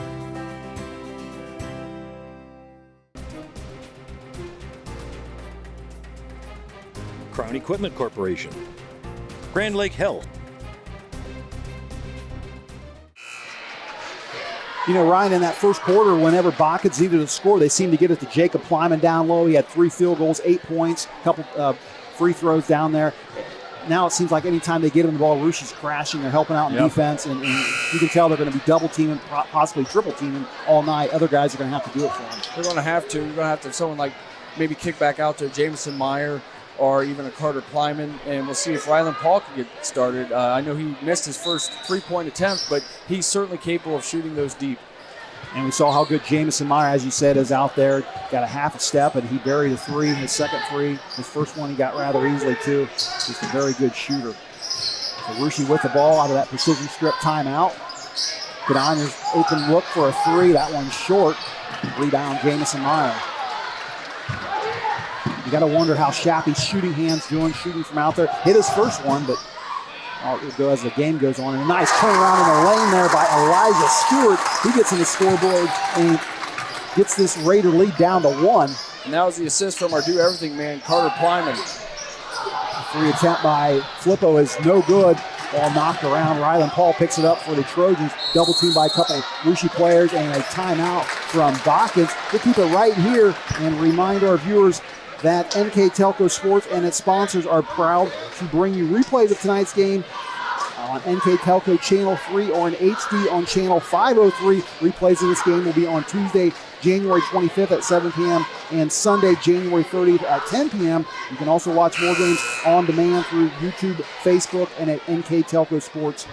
Crown Equipment Corporation, Grand Lake Health. You know, Ryan, in that first quarter, whenever Botkins needed to score, they seemed to get it to Jacob Kleiman down low. He had 3 field goals, 8 points, a couple free throws down there. Now it seems like anytime they get him the ball, Rushi's crashing. They're helping out in defense, and you can tell they're going to be double teaming, possibly triple teaming all night. Other guys are going to have to do it for them. They're going to have to. You're going to have to have someone like maybe kick back out to Jamison Meyer or even a Carter Kleiman, and we'll see if Rylan Paul can get started. I know he missed his first 3-point attempt, but he's certainly capable of shooting those deep. And we saw how good Jamison Meyer, as you said, is out there. Got a half a step, and he buried a 3, his second 3. His first one he got rather easily, too. Just a very good shooter. So Rushi with the ball out of that precision strip timeout. Cadania's open look for a 3. That one's short. Rebound, Jamison Meyer. You got to wonder how Shappy's shooting hands doing, shooting from out there. Hit his first one, but it'll go as the game goes on. And a nice turnaround in the lane there by Elijah Stewart. He gets in the scoreboard and gets this Raider lead down to 1. And that was the assist from our do-everything man, Carter Kleiman. The 3 attempt by Flippo is no good. Ball knocked around. Rylan Paul picks it up for the Trojans. Double teamed by a couple Rushi players and a timeout from Botkins. We'll keep it right here and remind our viewers that NKTelco Sports and its sponsors are proud to bring you replays of tonight's game on NKTelco Channel 3 or in HD on Channel 503. Replays of this game will be on Tuesday, January 25th at 7 p.m. and Sunday, January 30th at 10 p.m. You can also watch more games on demand through YouTube, Facebook, and at NKTelco Sports,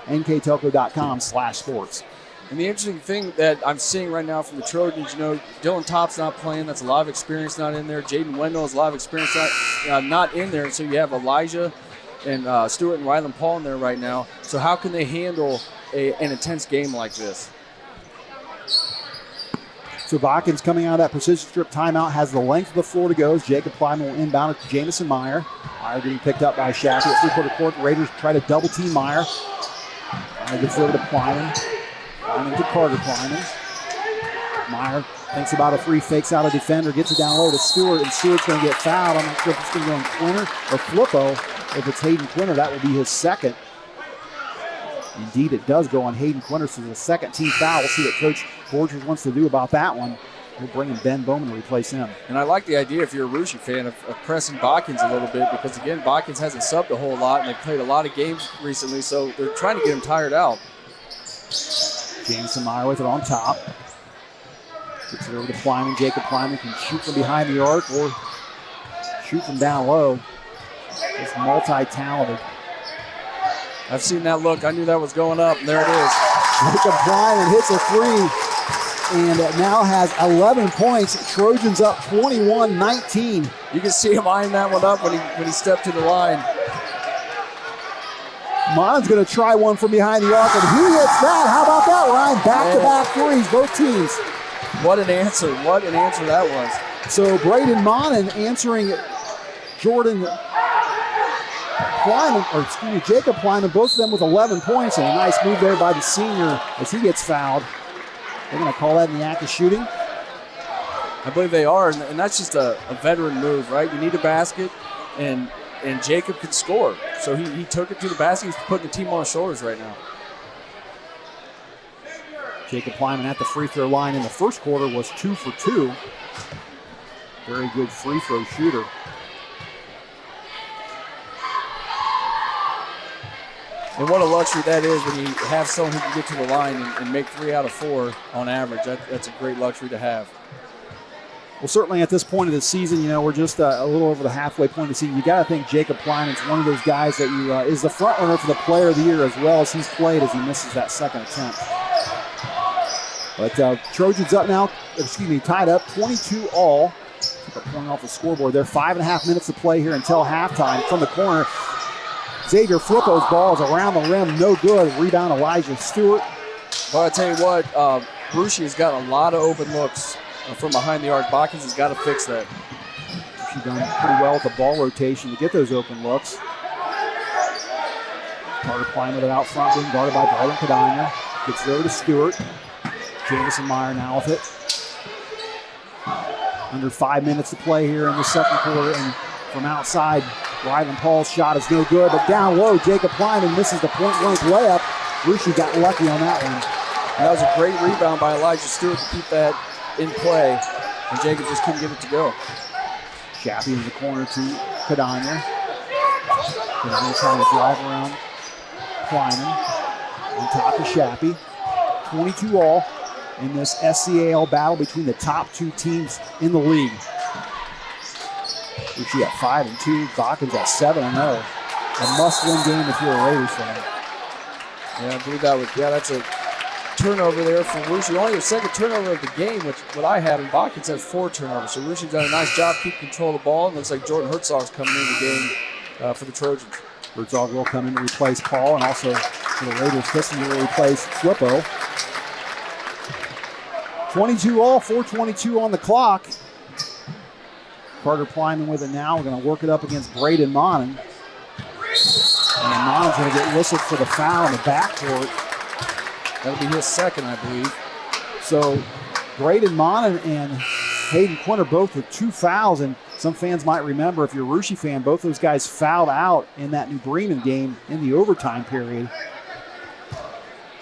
nktelco.com/sports. And the interesting thing that I'm seeing right now from the Trojans, you know, Dylan Topp's not playing. That's a lot of experience not in there. Jaden Wendell has a lot of experience not in there. So you have Elijah and Stewart and Rylan Paul in there right now. So how can they handle an intense game like this? So Botkins coming out of that precision strip timeout has the length of the floor to go as Jacob Kleiman will inbound it to Jamison Meyer. Meyer getting picked up by Shappy at three-quarter court. The Raiders try to double team Meyer. Meyer gets over to Kleiman. Kleiman to Carter Kleiman. Meyer thinks about a 3, fakes out a defender, gets it down low to Stewart, and Stewart's going to get fouled. I'm not sure if it's going to go on Quinter or Flippo. If it's Hayden Quinter, that will be his second. Indeed, it does go on Hayden Quinter, so the second team foul. We'll see what Coach Borchers wants to do about that one. We'll bring in Ben Bowman to replace him. And I like the idea, if you're a Rushi fan, of pressing Botkins a little bit because, again, Botkins hasn't subbed a whole lot, and they've played a lot of games recently, so they're trying to get him tired out. Jamison Meyer with it on top. Gets it over to Kleiman. Jacob Kleiman can shoot from behind the arc or shoot from down low. Just multi-talented. I've seen that look. I knew that was going up, and there it is. Jacob Kleiman hits a three and now has 11 points. Trojans up 21-19. You can see him eyeing that one up when he stepped to the line. Monon's going to try one from behind the arc, and he hits that. How about that, Ryan? Back-to-back threes, both teams. What an answer. What an answer that was. So Braden Monon answering Jordan Kleiman, or excuse me, Jacob Kleiman, both of them with 11 points, and a nice move there by the senior as he gets fouled. They're going to call that in the act of shooting. I believe they are, and that's just a veteran move, right? You need a basket, and Jacob could score. So he took it to the basket. He's putting the team on his shoulders right now. Jacob Kleiman at the free throw line in the first quarter was 2 for 2. Very good free throw shooter. And what a luxury that is when you have someone who can get to the line and make 3 out of 4 on average. That's a great luxury to have. Well, certainly at this point of the season, you know, we're just a little over the halfway point of the season. You got to think Jacob Kleiman's one of those guys that you is the front runner for the player of the year as well as he's played as he misses that second attempt. But Trojans up now, tied up 22 all. Took a point off the scoreboard there. 5.5 minutes to play here until halftime. From the corner, Xavier Flippo's ball is around the rim, no good. Rebound Elijah Stewart. Well, I tell you what, Brucey has got a lot of open looks from behind the arc. Botkins has got to fix that. She's done pretty well with the ball rotation to get those open looks. Carter Klein with it out front, being guarded by Brylan Cadina. Gets it over to Stewart. Jamison Meyer now with it. Under 5 minutes to play here in the second quarter, and from outside, Rylan Paul's shot is no good, but down low, Jacob Kleiman misses the point-blank layup. Rushi got lucky on that one. And that was a great rebound by Elijah Stewart to keep that in play, and Jacob just couldn't get it to go. Shappy in the corner to Cadina. Cadina trying to drive around Kleiman. On top of Shappy. 22 all in this SCAL battle between the top two teams in the league. Rushi at 5-2, Botkins at 7-0. A must-win game if you're a Raiders fan. Yeah, I believe that was. Yeah, that's a turnover there for Rushi. Only the second turnover of the game, which what I had, and Botkins has 4 turnovers. So Rushi's done a nice job keeping control of the ball. And looks like Jordan Herzog's coming in the game for the Trojans. Herzog will come in to replace Paul, and also for the Raiders, Kissinger will replace Flippo. 22 all, 4:22 on the clock. Carter Kleiman with it now. We're going to work it up against Braden Monon. And Monon's going to get whistled for the foul in the backcourt. That'll be his second, I believe. So Braden Monon and Hayden Quinter both with 2 fouls, and some fans might remember, if you're a Rushi fan, both those guys fouled out in that New Bremen game in the overtime period.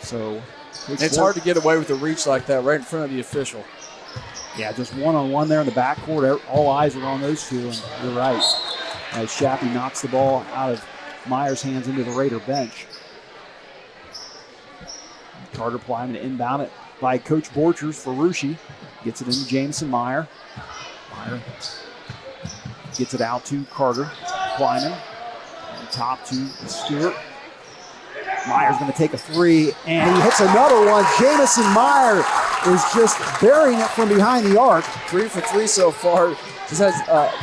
So it's hard to get away with a reach like that right in front of the official. Yeah, just one-on-one there in the backcourt. All eyes are on those two, and you're right. As Shappy knocks the ball out of Meyer's hands into the Raider bench. Carter Kleiman inbound it by Coach Borchers for Rushi. Gets it into Jamison Meyer. Meyer gets it out to Carter Kleiman. On top to Stewart. Meyer's going to take a 3, and he hits another one. Jamison Meyer is just burying it from behind the arc. 3 for 3 so far. This has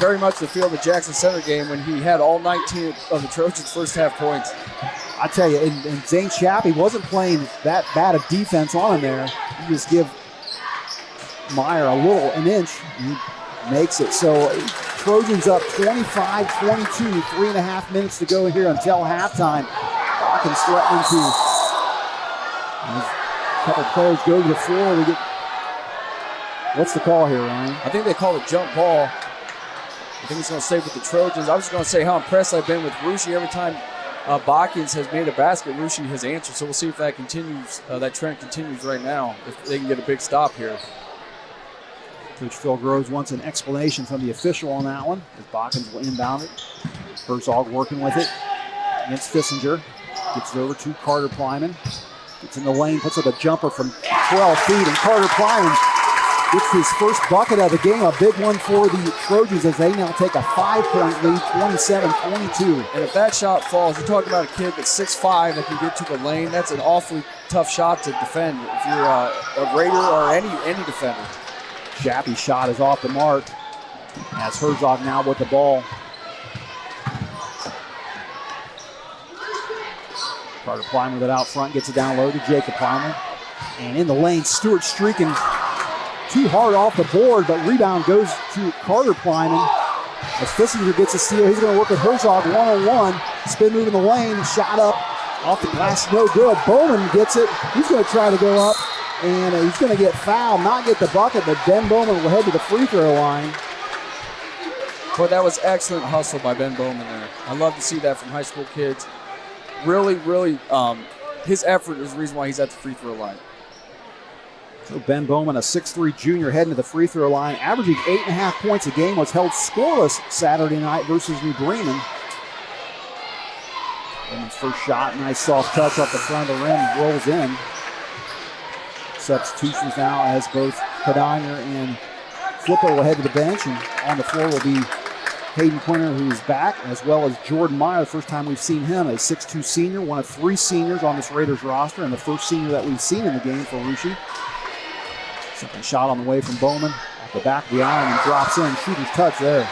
very much the feel of the Jackson Center game when he had all 19 of the Trojans' first half points. I tell you, and Zane Shappy wasn't playing that bad of defense on him there. You just give Meyer an inch, and he makes it. So Trojans up 25-22, 3.5 minutes to go here until halftime. Botkins threatening to, a couple players go to the floor. We get, what's the call here, Ryan? I think they call it jump ball. I think it's going to stay with the Trojans. I was just going to say how impressed I've been with Rushi. Every time Botkins has made a basket, Rushi has answered. So we'll see if that continues. That trend continues right now, if they can get a big stop here. Coach Phil Groves wants an explanation from the official on that one, as Botkins will inbound it. Herzog working with it against Fissinger. Gets it over to Carter Kleiman. Gets in the lane, puts up a jumper from 12 feet, and Carter Kleiman gets his first bucket of the game, a big one for the Trojans as they now take a 5-point lead, 27-22. And if that shot falls, you're talking about a kid that's 6'5" that can get to the lane. That's an awfully tough shot to defend if you're a Raider or any defender. Shappy's shot is off the mark as Herzog now with the ball. Carter Plyman with it out front, gets it down low to Jacob Plyman. And in the lane, Stewart streaking too hard off the board, but rebound goes to Carter Plyman. As Fissinger gets a steal, he's going to work with Herzog one-on-one. Spin move in the lane, shot up off the glass, no good. Bowman gets it. He's going to try to go up, and he's going to get fouled, not get the bucket, but Ben Bowman will head to the free throw line. Boy, that was excellent hustle by Ben Bowman there. I love to see that from high school kids. Really, his effort is the reason why he's at the free throw line. So Ben Bowman, a 6'3 junior, heading to the free throw line, averaging 8.5 points a game, was held scoreless Saturday night versus New Bremen. Bowman's first shot, nice soft touch off the front of the rim, rolls in. Substitutions now as both Kadanger and Flippo will head to the bench, and on the floor will be Hayden Quinter, who is back, as well as Jordan Meyer, the first time we've seen him, a 6'2 senior, one of 3 seniors on this Raiders roster, and the first senior that we've seen in the game for Russia. Second shot on the way from Bowman, off the back of the iron, and drops in. Shooter's touch there.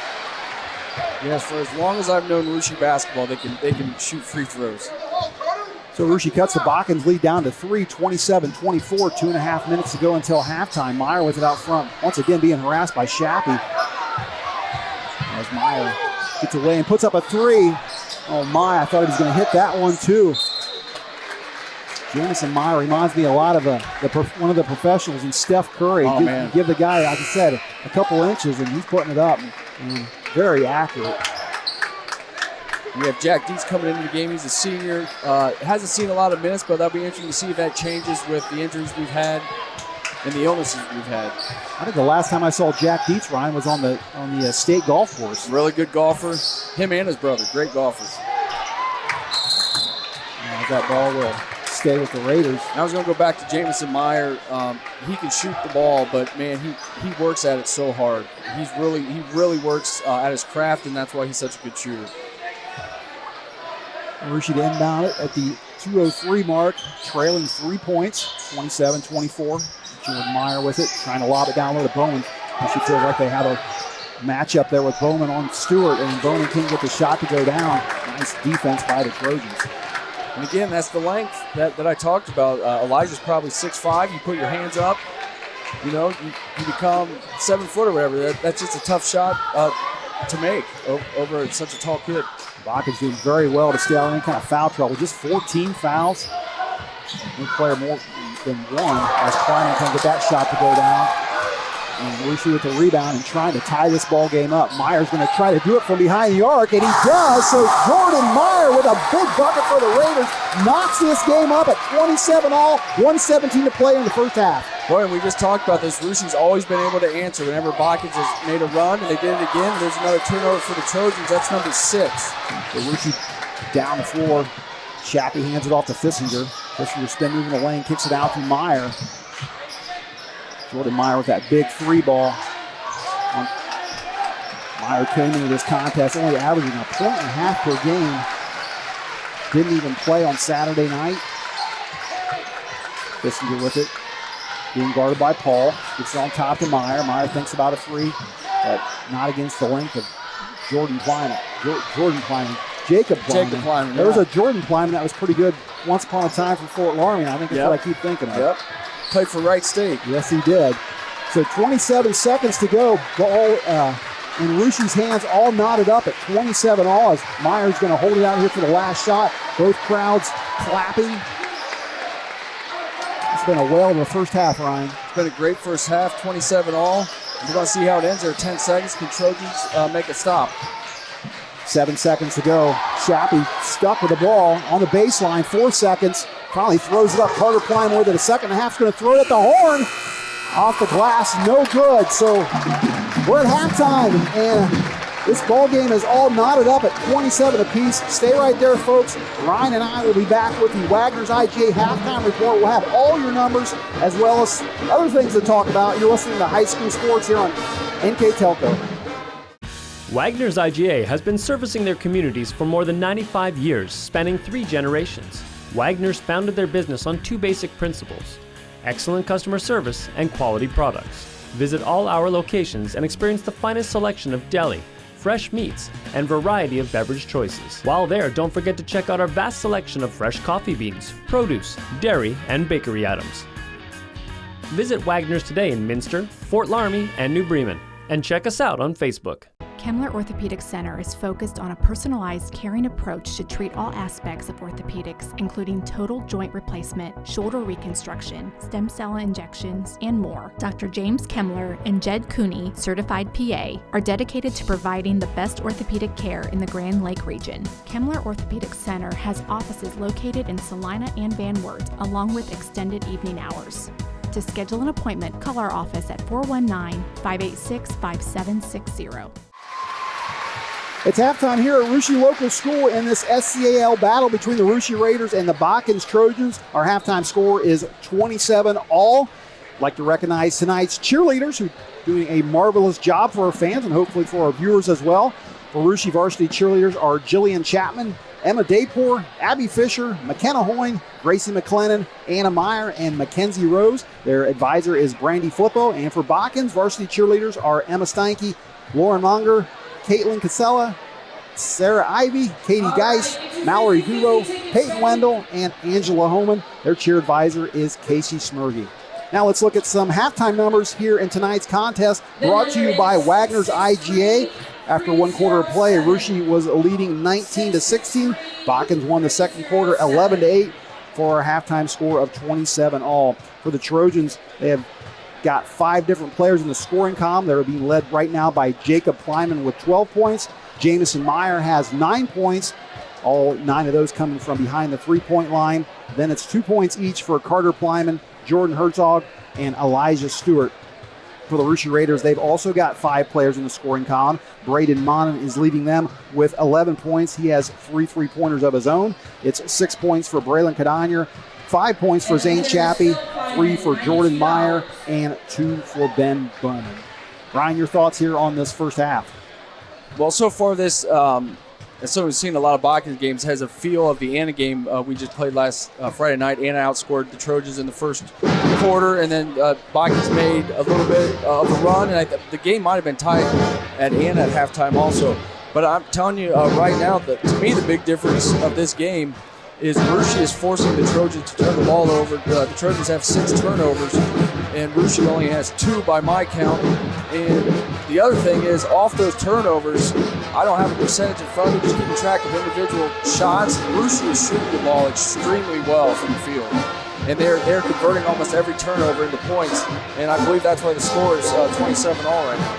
Yes, for as long as I've known Russia basketball, they can shoot free throws. So Russia cuts the Botkins lead down to 3, 27-24, 2.5 minutes to go until halftime. Meyer with it out front, once again being harassed by Shappy. As Meyer gets away and puts up a 3. Oh my, I thought he was going to hit that one too. Jamison Meyer reminds me a lot of one of the professionals in Steph Curry. Oh, man. Give the guy, like I said, a couple inches and he's putting it up. And very accurate. We have Jack Dietz coming into the game. He's a senior. Hasn't seen a lot of minutes, but that'll be interesting to see if that changes with the injuries we've had and the illnesses we've had. I think the last time I saw Jack Dietz, Ryan, was on the state golf course. Really good golfer. Him and his brother, great golfers. That ball will stay with the Raiders. I was going to go back to Jamison Meyer. He can shoot the ball, but man, he works at it so hard. He really works at his craft, and that's why he's such a good shooter. Russia to inbound it at the 2:03 mark, trailing 3 points, 27-24. Jordan Meyer with it, trying to lob it down low to Bowman. Russia feels like they have a matchup there with Bowman on Stewart, and Bowman can't get the shot to go down. Nice defense by the Trojans. And again, that's the length that I talked about. Elijah's probably 6'5". You put your hands up, you become 7 foot or whatever. That's just a tough shot to make over such a tall kid. Botkins doing very well to stay out of any kind of foul trouble. Just 14 fouls. No player more than one as Klein can get that shot to go down. And Russia with the rebound and trying to tie this ball game up. Meyer's going to try to do it from behind the arc, and he does. So Jordan Meyer with a big bucket for the Raiders knocks this game up at 27-all, 1:17 to play in the first half. Boy, and we just talked about this. Russia's always been able to answer whenever Botkins has made a run, and they did it again. There's another turnover for the Trojans. That's number 6. So Russia down the floor. Shappy hands it off to Fissinger. Fissinger spin moving the lane, kicks it out to Meyer. Jordan Meyer with that big 3 ball. Meyer came into this contest only averaging 1.5 per game. Didn't even play on Saturday night. Fissinger with it. Being guarded by Paul. Gets it on top to Meyer. Meyer thinks about a 3, but not against the length of Jordan Plyman. Jacob Plyman. There was a Jordan Plyman that was pretty good once upon a time for Fort Laramie. I think that's what I keep thinking of. Yep. Played for Wright State. Yes, he did. So 27 seconds to go. Ball in Russia's hands, all knotted up at 27-all as Meyer's going to hold it out here for the last shot. Both crowds clapping. It's been a whale in the first half, Ryan. It's been a great first half, 27-all. We're going to see how it ends. There are 10 seconds. Can Trojans make a stop? 7 seconds to go. Shappy stuck with the ball on the baseline. 4 seconds. Finally throws it up. Carter Plyman with it. A second and a half. Going to throw it at the horn. Off the glass. No good. So we're at halftime. And This ball game is all knotted up at 27 apiece. Stay right there, folks. Ryan and I will be back with the Wagner's IGA halftime report. We'll have all your numbers as well as other things to talk about. You're listening to High School Sports here on NKTelco. Wagner's IGA has been servicing their communities for more than 95 years, spanning 3 generations. Wagner's founded their business on 2 basic principles: excellent customer service and quality products. Visit all our locations and experience the finest selection of deli, fresh meats, and variety of beverage choices. While there, don't forget to check out our vast selection of fresh coffee beans, produce, dairy, and bakery items. Visit Wagner's today in Minster, Fort Laramie, and New Bremen, and check us out on Facebook. Kemmler Orthopedic Center is focused on a personalized, caring approach to treat all aspects of orthopedics, including total joint replacement, shoulder reconstruction, stem cell injections, and more. Dr. James Kemmler and Jed Cooney, certified PA, are dedicated to providing the best orthopedic care in the Grand Lake region. Kemmler Orthopedic Center has offices located in Salina and Van Wert, along with extended evening hours. To schedule an appointment, call our office at 419-586-5760. It's halftime here at Russia Local School in this SCAL battle between the Russia Raiders and the Botkins Trojans. Our halftime score is 27-all. I'd like to recognize tonight's cheerleaders who are doing a marvelous job for our fans and hopefully for our viewers as well. For Russia Varsity cheerleaders are Jillian Chapman, Emma Daypour, Abby Fisher, McKenna Hoyne, Gracie McLennan, Anna Meyer, and Mackenzie Rose. Their advisor is Brandy Flippo. And for Botkins, varsity cheerleaders are Emma Steinke, Lauren Munger, Caitlin Casella, Sarah Ivy, Katie Geis, Mallory Gulo, Peyton Wendell, and Angela Homan. Their cheer advisor is Casey Smergy. Now let's look at some halftime numbers here in tonight's contest, brought to you by Wagner's IGA. After 1 quarter of play, Russia was leading 19-16. Botkins won the second quarter 11-8 for a halftime score of 27-all. For the Trojans, they have got 5 different players in the scoring column. They're being led right now by Jacob Kleiman with 12 points. Jamison Meyer has 9 points, all 9 of those coming from behind the 3-point line. Then it's 2 points each for Carter Plyman, Jordan Herzog, and Elijah Stewart. For the Russia Raiders, they've also got 5 players in the scoring column. Braden Monin is leading them with 11 points. He has 3 3-pointers of his own. It's 6 points for Braylon Cadonier, 5 points for Zane Chappie, 3 for Jordan Meyer, and 2 for Ben Bowman. Ryan, your thoughts here on this first half? Well, so far this, as someone who's seen a lot of Botkins games, has a feel of the Anna game we just played last Friday night. Anna outscored the Trojans in the first quarter, and then Botkins made a little bit of a run, and the game might have been tied at Anna at halftime also. But I'm telling you right now that to me the big difference of this game is Russia is forcing the Trojans to turn the ball over. The Trojans have 6 turnovers, and Russia only has 2 by my count. And the other thing is, off those turnovers, I don't have a percentage in front of me, just keeping track of individual shots. Russia is shooting the ball extremely well from the field. And they're converting almost every turnover into points, and I believe that's why the score is 27-all right now.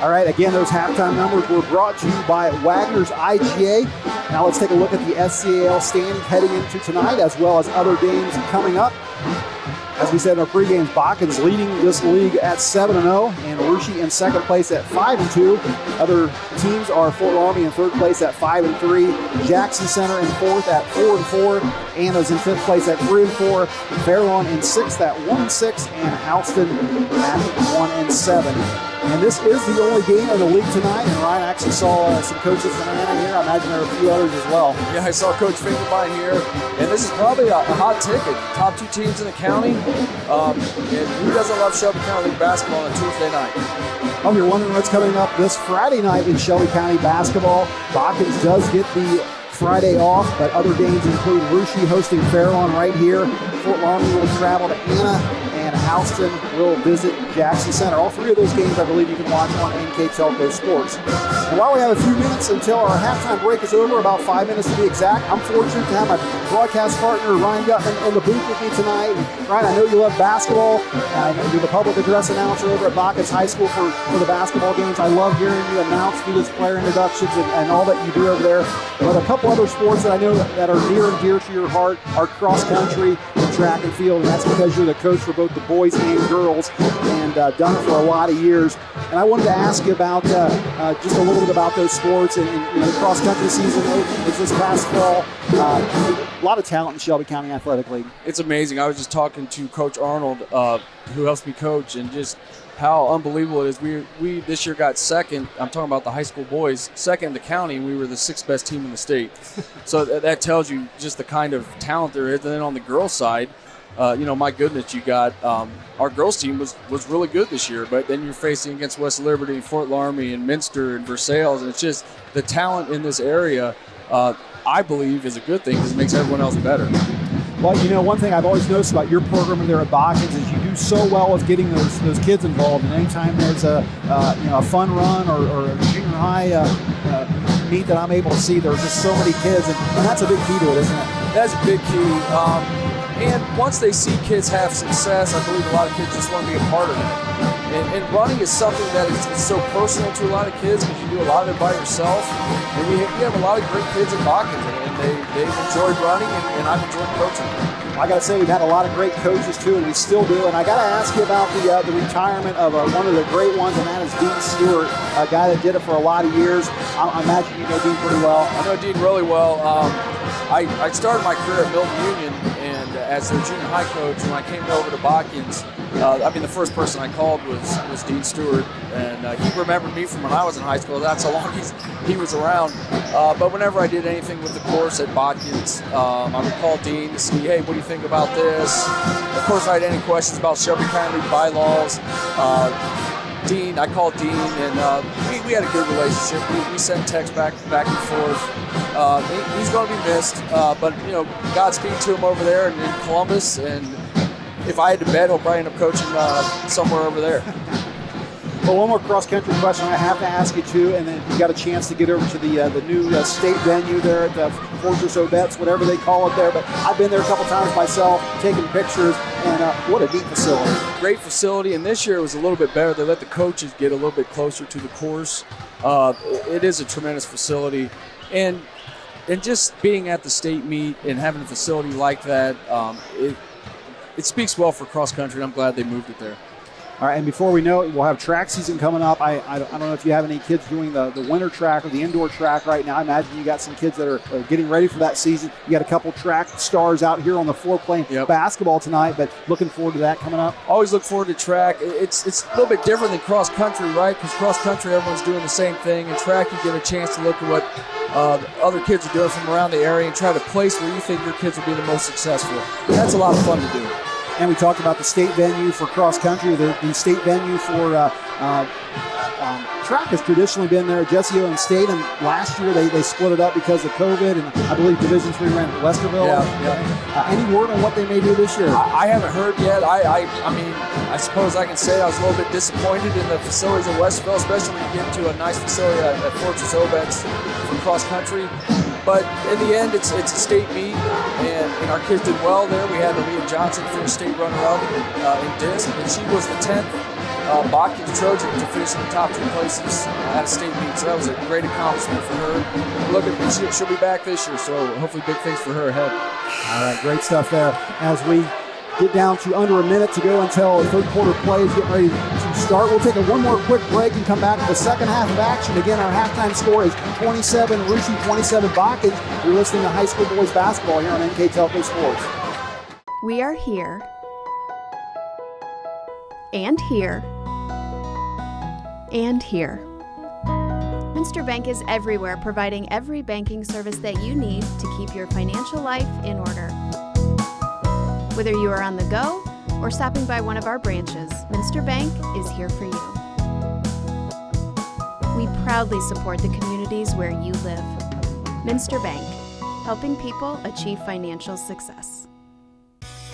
All right, again, those halftime numbers were brought to you by Wagner's IGA. Now let's take a look at the SCAL standings heading into tonight, as well as other games coming up. As we said in our pregame, Botkins leading this league at 7-0, and Russia in second place at 5-2. Other teams are Fort Laramie in third place at 5-3, Jackson Center in fourth at 4-4, Anna's in fifth place at 3-4, Fairlawn in sixth at 1-6, and Houston at 1-7. And this is the only game of the league tonight, and Ryan actually saw some coaches from Anna here. I imagine there are a few others as well. Yeah, I saw Coach Finkelbein here, and this is probably a hot ticket. Top 2 teams in the county, and who doesn't love Shelby County League basketball on a Tuesday night? Oh, you're wondering what's coming up this Friday night in Shelby County basketball. Botkins does get the Friday off, but other games include Russia hosting Fairlawn right here. Fort Laramie will travel to Anna, and Houston will visit Jackson Center. All 3 of those games, I believe, you can watch on NKTelco Sports. And while we have a few minutes until our halftime break is over, about 5 minutes to be exact, I'm fortunate to have my broadcast partner, Ryan Gutman, in the booth with me tonight. And Ryan, I know you love basketball. You're the public address announcer over at Botkins High School for the basketball games. I love hearing you announce, do those player introductions and all that you do over there. But a couple other sports that I know that are near and dear to your heart are cross country and track and field, and that's because you're the coach for both the boys and girls, and done it for a lot of years. And I wanted to ask you about just a little bit about those sports and the cross-country season is this past fall. A lot of talent in Shelby County Athletic League. It's amazing. I was just talking to Coach Arnold, who helps me coach, and just how unbelievable it is. We this year got second. I'm talking about the high school boys, second in the county, and we were the 6th best team in the state. So that tells you just the kind of talent there is. And then on the girls' side, my goodness, you got our girls' team was really good this year. But then you're facing against West Liberty, Fort Laramie, and Minster and Versailles, and it's just the talent in this area. I believe is a good thing because it makes everyone else better. Well, one thing I've always noticed about your program there at Botkins is you do so well with getting those kids involved. And anytime there's a fun run or a junior high meet that I'm able to see, there's just so many kids, and that's a big key to it, isn't it? That's a big key. And once they see kids have success, I believe a lot of kids just want to be a part of it. And running is something that is so personal to a lot of kids because you do a lot of it by yourself. And we have a lot of great kids at Botkins, and they've enjoyed running, and I've enjoyed coaching them. I got to say, we've had a lot of great coaches, too, and we still do. And I got to ask you about the retirement of one of the great ones, and that is Dean Stewart, a guy that did it for a lot of years. I imagine you know Dean pretty well. I know Dean really well. I started my career at Milton Union, and as their junior high coach, when I came over to Botkins, the first person I called was Dean Stewart, and he remembered me from when I was in high school. That's how long he was around. But whenever I did anything with the course at Botkins, I would call Dean to see, hey, what do you think about this? Of course, I had any questions about Shelby County bylaws. I called Dean, and we had a good relationship. We sent texts back and forth. He's going to be missed, but Godspeed to him over there in Columbus. And if I had to bet, he'll probably end up coaching somewhere over there. Well, one more cross-country question I have to ask you, too, and then you got a chance to get over to the new state venue there at Fortress Obetz, whatever they call it there. But I've been there a couple times myself, taking pictures, and what a neat facility. Great facility, and this year it was a little bit better. They let the coaches get a little bit closer to the course. It is a tremendous facility, and just being at the state meet and having a facility like that, it speaks well for cross-country. I'm glad they moved it there. All right, and before we know it, we'll have track season coming up. I don't know if you have any kids doing the winter track or the indoor track right now. I imagine you got some kids that are getting ready for that season. You got a couple track stars out here on the floor playing basketball tonight, but looking forward to that coming up. Always look forward to track. It's a little bit different than cross country, right? Because cross country, everyone's doing the same thing. In track, you get a chance to look at what other kids are doing from around the area and try to place where you think your kids will be the most successful. That's a lot of fun to do. And we talked about the state venue for cross-country. The state venue for track has traditionally been there at Jesse Owens State, and last year they split it up because of COVID, and I believe Division III ran at Westerville. Any word on what they may do this year? I haven't heard yet. I suppose I can say I was a little bit disappointed in the facilities at Westerville, especially when you get to a nice facility at Fortress Obetz for cross-country. But in the end, it's a state meet, and our kids did well there. We had Aaliyah Johnson finish state runner-up in disc, and she was the 10th Botkins Trojan to finish in the top 2 places at a state meet. So that was a great accomplishment for her. She'll be back this year, so hopefully big things for her ahead. All right, great stuff there. As we get down to under a minute to go until third quarter play is getting ready to start. We'll take one more quick break and come back to the second half of action. Again, our halftime score is 27 Russia, 27 Botkins. You're listening to high school boys basketball here on NKTelco Sports. We are here, and here, and here. Minster Bank is everywhere, providing every banking service that you need to keep your financial life in order. Whether you are on the go or stopping by one of our branches, Minster Bank is here for you. We proudly support the communities where you live. Minster Bank, helping people achieve financial success.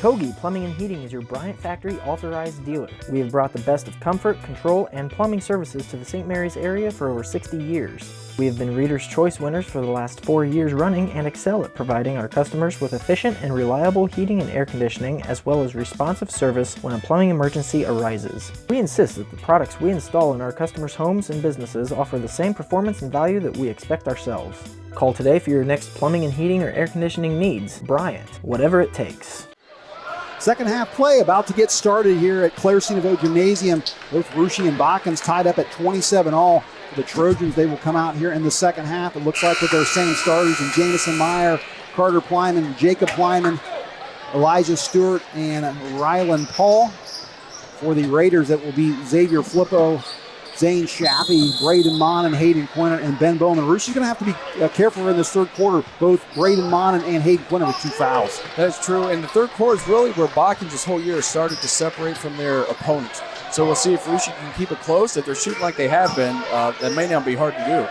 Kogi Plumbing and Heating is your Bryant Factory authorized dealer. We have brought the best of comfort, control, and plumbing services to the St. Mary's area for over 60 years. We have been Reader's Choice winners for the last 4 years running and excel at providing our customers with efficient and reliable heating and air conditioning, as well as responsive service when a plumbing emergency arises. We insist that the products we install in our customers' homes and businesses offer the same performance and value that we expect ourselves. Call today for your next plumbing and heating or air conditioning needs. Bryant, whatever it takes. Second half play about to get started here at Claire Cinevo Gymnasium. Both Russia and Botkins tied up at 27 all. The Trojans, they will come out here in the second half. It looks like with their same starters and Jamison Meyer, Carter Plyman, Jacob Plyman, Elijah Stewart, and Rylan Paul. For the Raiders, it will be Xavier Flippo, Zane Shappy, Braden Monin, Hayden Quinter, and Ben Bowman. Rushia's going to have to be careful in this third quarter. Both Braden Monin and Hayden Quinter with 2 fouls. That's true. And the third quarter is really where Botkins this whole year has started to separate from their opponents. So we'll see if Russia can keep it close. If they're shooting like they have been, that may not be hard to do.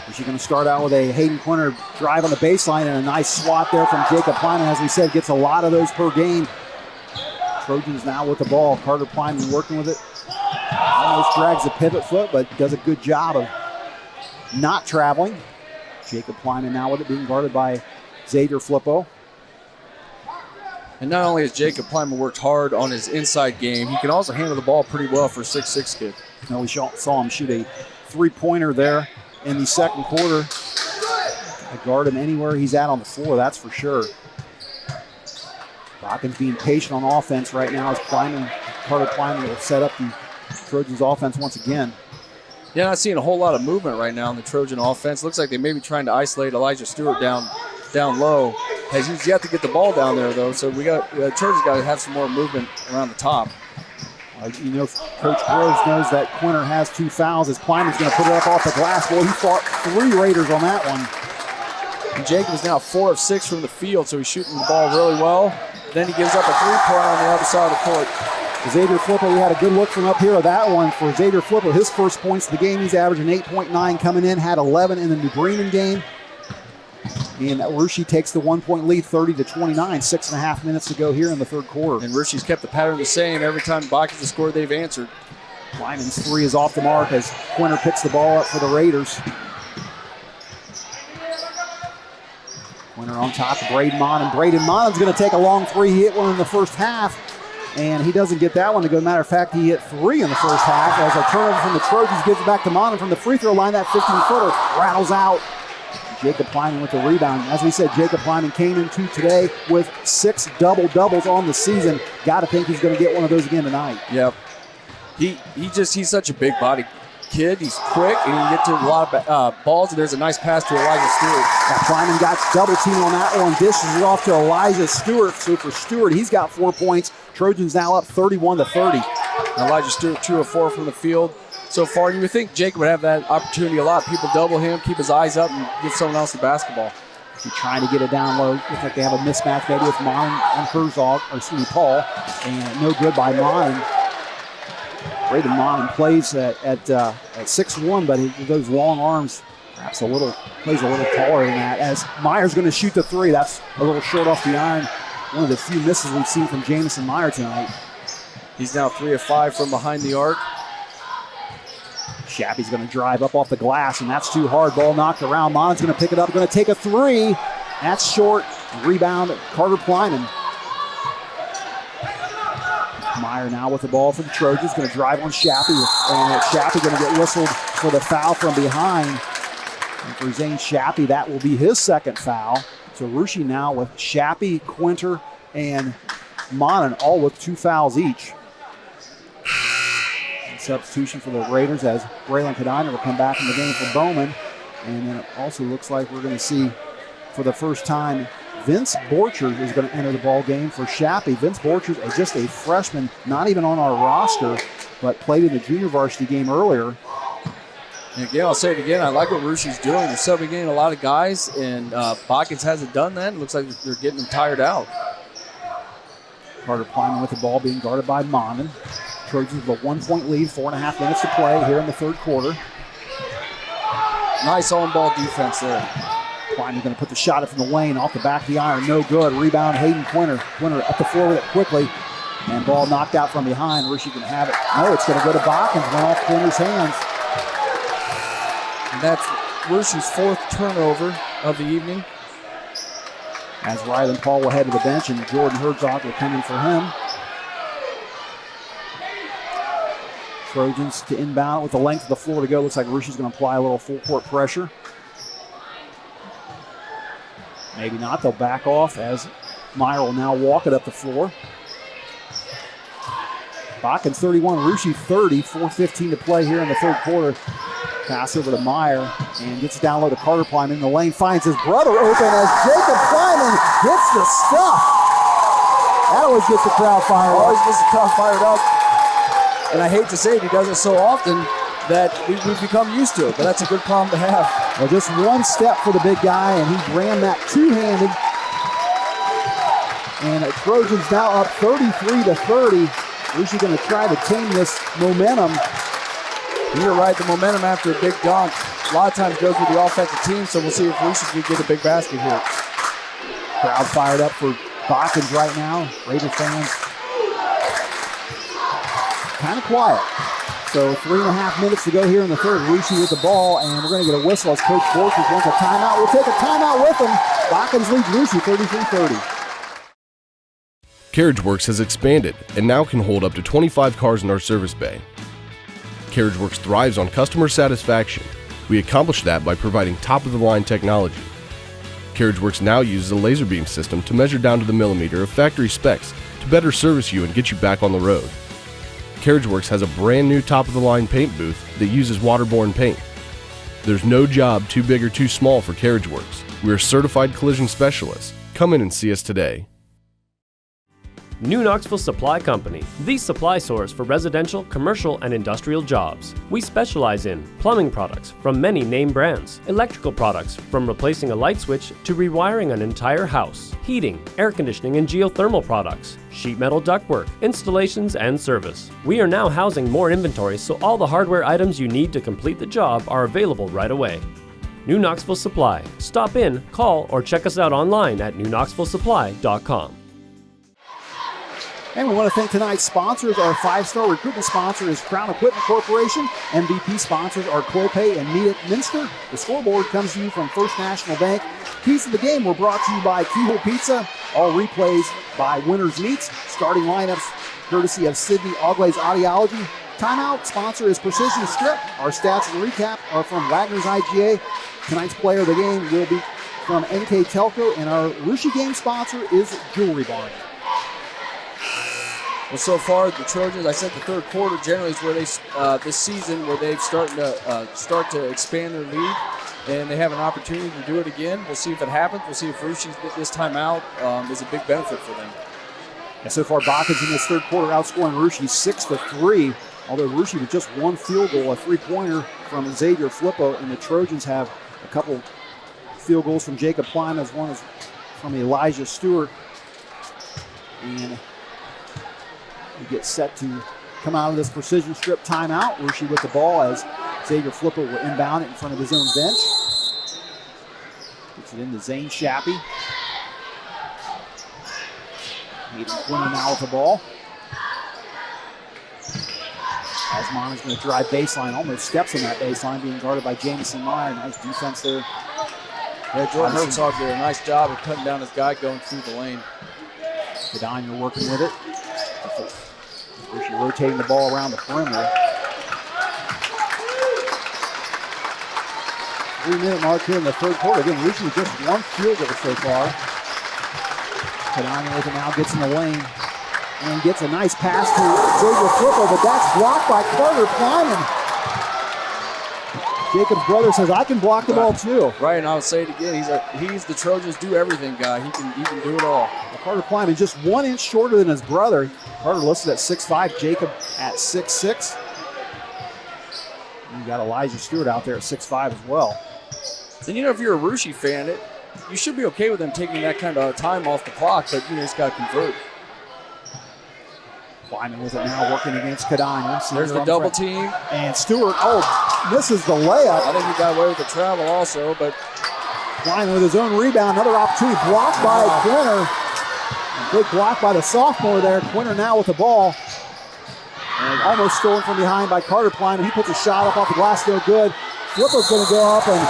Russia going to start out with a Hayden Quinter drive on the baseline and a nice swat there from Jacob Plyman. As we said, gets a lot of those per game. Trojans now with the ball. Carter Plyman working with it. Almost drags the pivot foot, but does a good job of not traveling. Jacob Plyman now with it, being guarded by Xavier Flippo. And not only has Jacob Plyman worked hard on his inside game, he can also handle the ball pretty well for a 6'6" kid. Now we saw him shoot a three-pointer there in the second quarter. I guard him anywhere he's at on the floor, that's for sure. Botkins being patient on offense right now as Carter Plyman will set up the Trojans offense once again. Yeah, not seeing a whole lot of movement right now in the Trojan offense. Looks like they may be trying to isolate Elijah Stewart down low. He's yet to get the ball down there, though, so Trojans got to have some more movement around the top. Coach Groves knows that Quinter has 2 fouls as Plyman's going to put it up off the glass. Boy, he fought 3 Raiders on that one. And Jacob is now 4 of 6 from the field, so he's shooting the ball really well. Then he gives up a 3-pointer on the other side of the court. Xavier Flippo, we had a good look from up here at that one. For Xavier Flippo, his first points of the game, he's averaging 8.9 coming in, had 11 in the New Bremen game. And Russia takes the 1-point lead, 30-29, 6.5 minutes to go here in the third quarter. And Russia's kept the pattern the same. Every time Botkins has scored, they've answered. Lyman's 3 is off the mark as Quinter picks the ball up for the Raiders. Quinter on top of Braden Monin. Braden Monin's going to take a long 3. He hit one in the first half, and he doesn't get that one to go. Matter of fact, he hit 3 in the first half as a turnover from the Trojans gives it back to Monin from the free throw line. That 15-footer rattles out. Jacob Plyman with the rebound. As we said, Jacob Plyman came into today with 6 double-doubles on the season. Got to think he's going to get one of those again tonight. Yep. He's such a big body kid. He's quick, and he can get to a lot of balls, and there's a nice pass to Elijah Stewart. Now Plyman got double team on that one. Dishes it off to Elijah Stewart. So for Stewart, he's got 4 points. Trojans now up 31-30. Elijah Stewart 2 of 4 from the field so far. You would think Jacob would have that opportunity a lot. People double him, keep his eyes up, and give someone else the basketball. He's trying to get it down low. Looks like they have a mismatch maybe with Monin and Paul. And no good by Monin. Braden Monin plays at 6'1", but with those long arms, perhaps plays a little taller than that. As Meyer's going to shoot the 3, that's a little short off the iron. One of the few misses we've seen from Jamison Meyer tonight. He's now 3 of 5 from behind the arc. Shappy's going to drive up off the glass, and that's too hard. Ball knocked around. Monin's going to pick it up, going to take a 3. That's short. Rebound, Carter Plyman. Meyer now with the ball for the Trojans, going to drive on Shappy, and Shappy going to get whistled for the foul from behind. And for Zane Shappy, that will be his second foul. So Russia now with Shappy, Quinter, and Monin, all with 2 fouls each. And substitution for the Raiders as Braylon Kadiner will come back in the game for Bowman. And then it also looks like we're going to see, for the first time, Vince Borchers is going to enter the ball game for Shappy. Vince Borchers is just a freshman, not even on our roster, but played in the junior varsity game earlier. And again, I'll say it again, I like what Russia's doing. They're subbing in a lot of guys, and Botkins hasn't done that. It looks like they're getting them tired out. Carter Plyman with the ball being guarded by Monin. Trojans with a 1-point lead, 4.5 minutes to play here in the third quarter. Nice on-ball defense there. Plyman's going to put the shot up from the lane off the back of the iron. No good. Rebound, Hayden Quinter. Quinter up the floor with it quickly. And ball knocked out from behind. Russia can have it. No, it's going to go to Botkins. Went off Quinter's hands. And that's Russia's 4th turnover of the evening. As Rylan Paul will head to the bench, and Jordan Herzog will come in for him. Trojans to inbound with the length of the floor to go. Looks like Russia's going to apply a little full court pressure. Maybe not. They'll back off as Meyer will now walk it up the floor. Botkins 31, Russia 30, 4:15 to play here in the third quarter. Pass over to Meyer and gets down low to Carter Plyman in the lane. Finds his brother open as Jacob Plyman hits the stuff. That always gets the crowd fired up. Always gets the crowd fired up. And I hate to say it, he does it so often that we've become used to it, but that's a good problem to have. Well, just one step for the big guy, and he ran that two-handed. And Trojans now up 33-30. Russia going to try to tame this momentum. You're right, the momentum after a big dunk a lot of times goes with the offensive team, so we'll see if Russia can get a big basket here. Crowd fired up for Botkins right now. Raider fans kind of quiet. So 3.5 minutes to go here in the third. Russia with the ball, and we're going to get a whistle as Coach Borchers wants a timeout. We'll take a timeout with him. Botkins leads Russia 33-30. CarriageWorks has expanded and now can hold up to 25 cars in our service bay. CarriageWorks thrives on customer satisfaction. We accomplish that by providing top-of-the-line technology. CarriageWorks now uses a laser beam system to measure down to the millimeter of factory specs to better service you and get you back on the road. CarriageWorks has a brand new top-of-the-line paint booth that uses waterborne paint. There's no job too big or too small for CarriageWorks. We are certified collision specialists. Come in and see us today. New Knoxville Supply Company, the supply source for residential, commercial, and industrial jobs. We specialize in plumbing products from many name brands, electrical products from replacing a light switch to rewiring an entire house, heating, air conditioning, and geothermal products, sheet metal ductwork, installations, and service. We are now housing more inventory, so all the hardware items you need to complete the job are available right away. New Knoxville Supply. Stop in, call, or check us out online at newknoxvillesupply.com. And we want to thank tonight's sponsors. Our 5-star recruitment sponsor is Crown Equipment Corporation. MVP sponsors are Clopay and Meet Minster. The scoreboard comes to you from First National Bank. Keys to the game were brought to you by Keyhole Pizza. All replays by Winners Meats. Starting lineups courtesy of Sydney Oglay's Audiology. Timeout sponsor is Precision Strip. Our stats and recap are from Wagner's IGA. Tonight's player of the game will be from NKTelco. And our Russia game sponsor is Jewelry Barn. Well, so far the Trojans, I said the third quarter generally is where they this season where they've start to expand their lead, and they have an opportunity to do it again. We'll see if it happens. We'll see if Russia this time out is a big benefit for them. And so far, Botkins in this third quarter outscoring Russia 6-3. Although Russia with just one field goal, a three-pointer from Xavier Flippo, and the Trojans have a couple field goals from Jacob Plyman, as one is from Elijah Stewart, and we get set to come out of this precision strip timeout. Russia with the ball as Xavier Flipper will inbound it in front of his own bench. Gets it into Zane Shappy. Hayden Quinlan now with the ball. Asman is going to drive baseline, almost steps on that baseline, being guarded by Jamison Meyer. Nice defense there. Yeah, Jordan Herzog did a nice job of cutting down his guy going through the lane. Cadania working with it. Russia rotating the ball around the perimeter. 3-minute mark here in the third quarter. Again, Russia with just one field goal so far. Cadania with it now, gets in the lane and gets a nice pass to Xavier Flippo, but that's blocked by Carter Plyman. Jacob's brother says, I can block the ball too. Right, and I'll say it again, he's the Trojans do everything guy. He can do it all. Well, Carter Plyman just 1 inch shorter than his brother. Carter listed at 6'5", Jacob at 6'6". You got Elijah Stewart out there at 6'5" as well. And if you're a Russia fan, you should be okay with them taking that kind of time off the clock, but you just got to convert. Plyman with it now, working against Cadania. There's the double team. And Stewart, misses the layup. I think he got away with the travel also, but Plyman with his own rebound, another opportunity, blocked by Quinter. Big block by the sophomore there. Quinter now with the ball. And almost stolen from behind by Carter Plyman. He puts a shot up off the glass, no good. Flippo's going to go up, and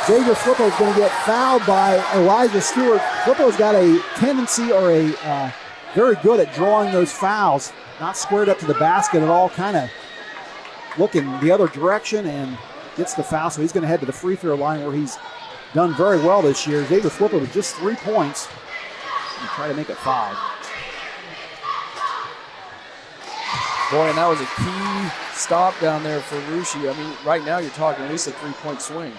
Xavier Flippo's going to get fouled by Elijah Stewart. Flippo's got a tendency or a very good at drawing those fouls. Not squared up to the basket at all, kind of looking the other direction, and gets the foul. So he's going to head to the free throw line where he's done very well this year. Xavier Flippo with just 3 points. and try to make it 5. Boy, and that was a key stop down there for Russia. I mean, right now you're talking at least a 3-point swing.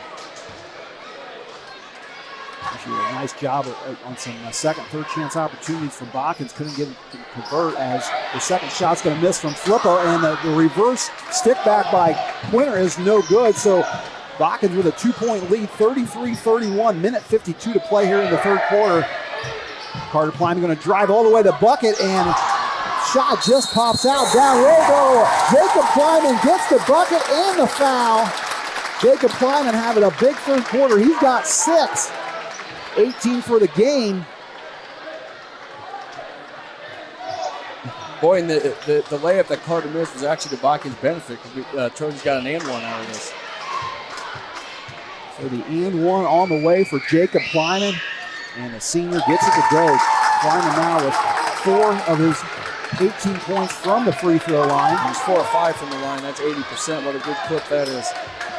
Actually, a nice job on some second, third chance opportunities for Botkins. Couldn't get him to convert as the second shot's going to miss from Flippo, and the reverse stick back by Quinter is no good. So Botkins with a 2-point lead, 33-31, minute 52 to play here in the third quarter. Carter Plyman going to drive all the way to the bucket, and shot just pops out. Down low though, Jacob Plyman gets the bucket and the foul. Jacob Plyman having a big third quarter. He's got 6. 18 for the game. Boy, and the layup that Carter missed was actually to Botkins' benefit because Trojans got an and one out of this. So the and one on the way for Jacob Plyman, and the senior gets it to go. Plyman now with 4 of his 18 points from the free throw line. He's 4 or 5 from the line. That's 80%. What a good clip that is.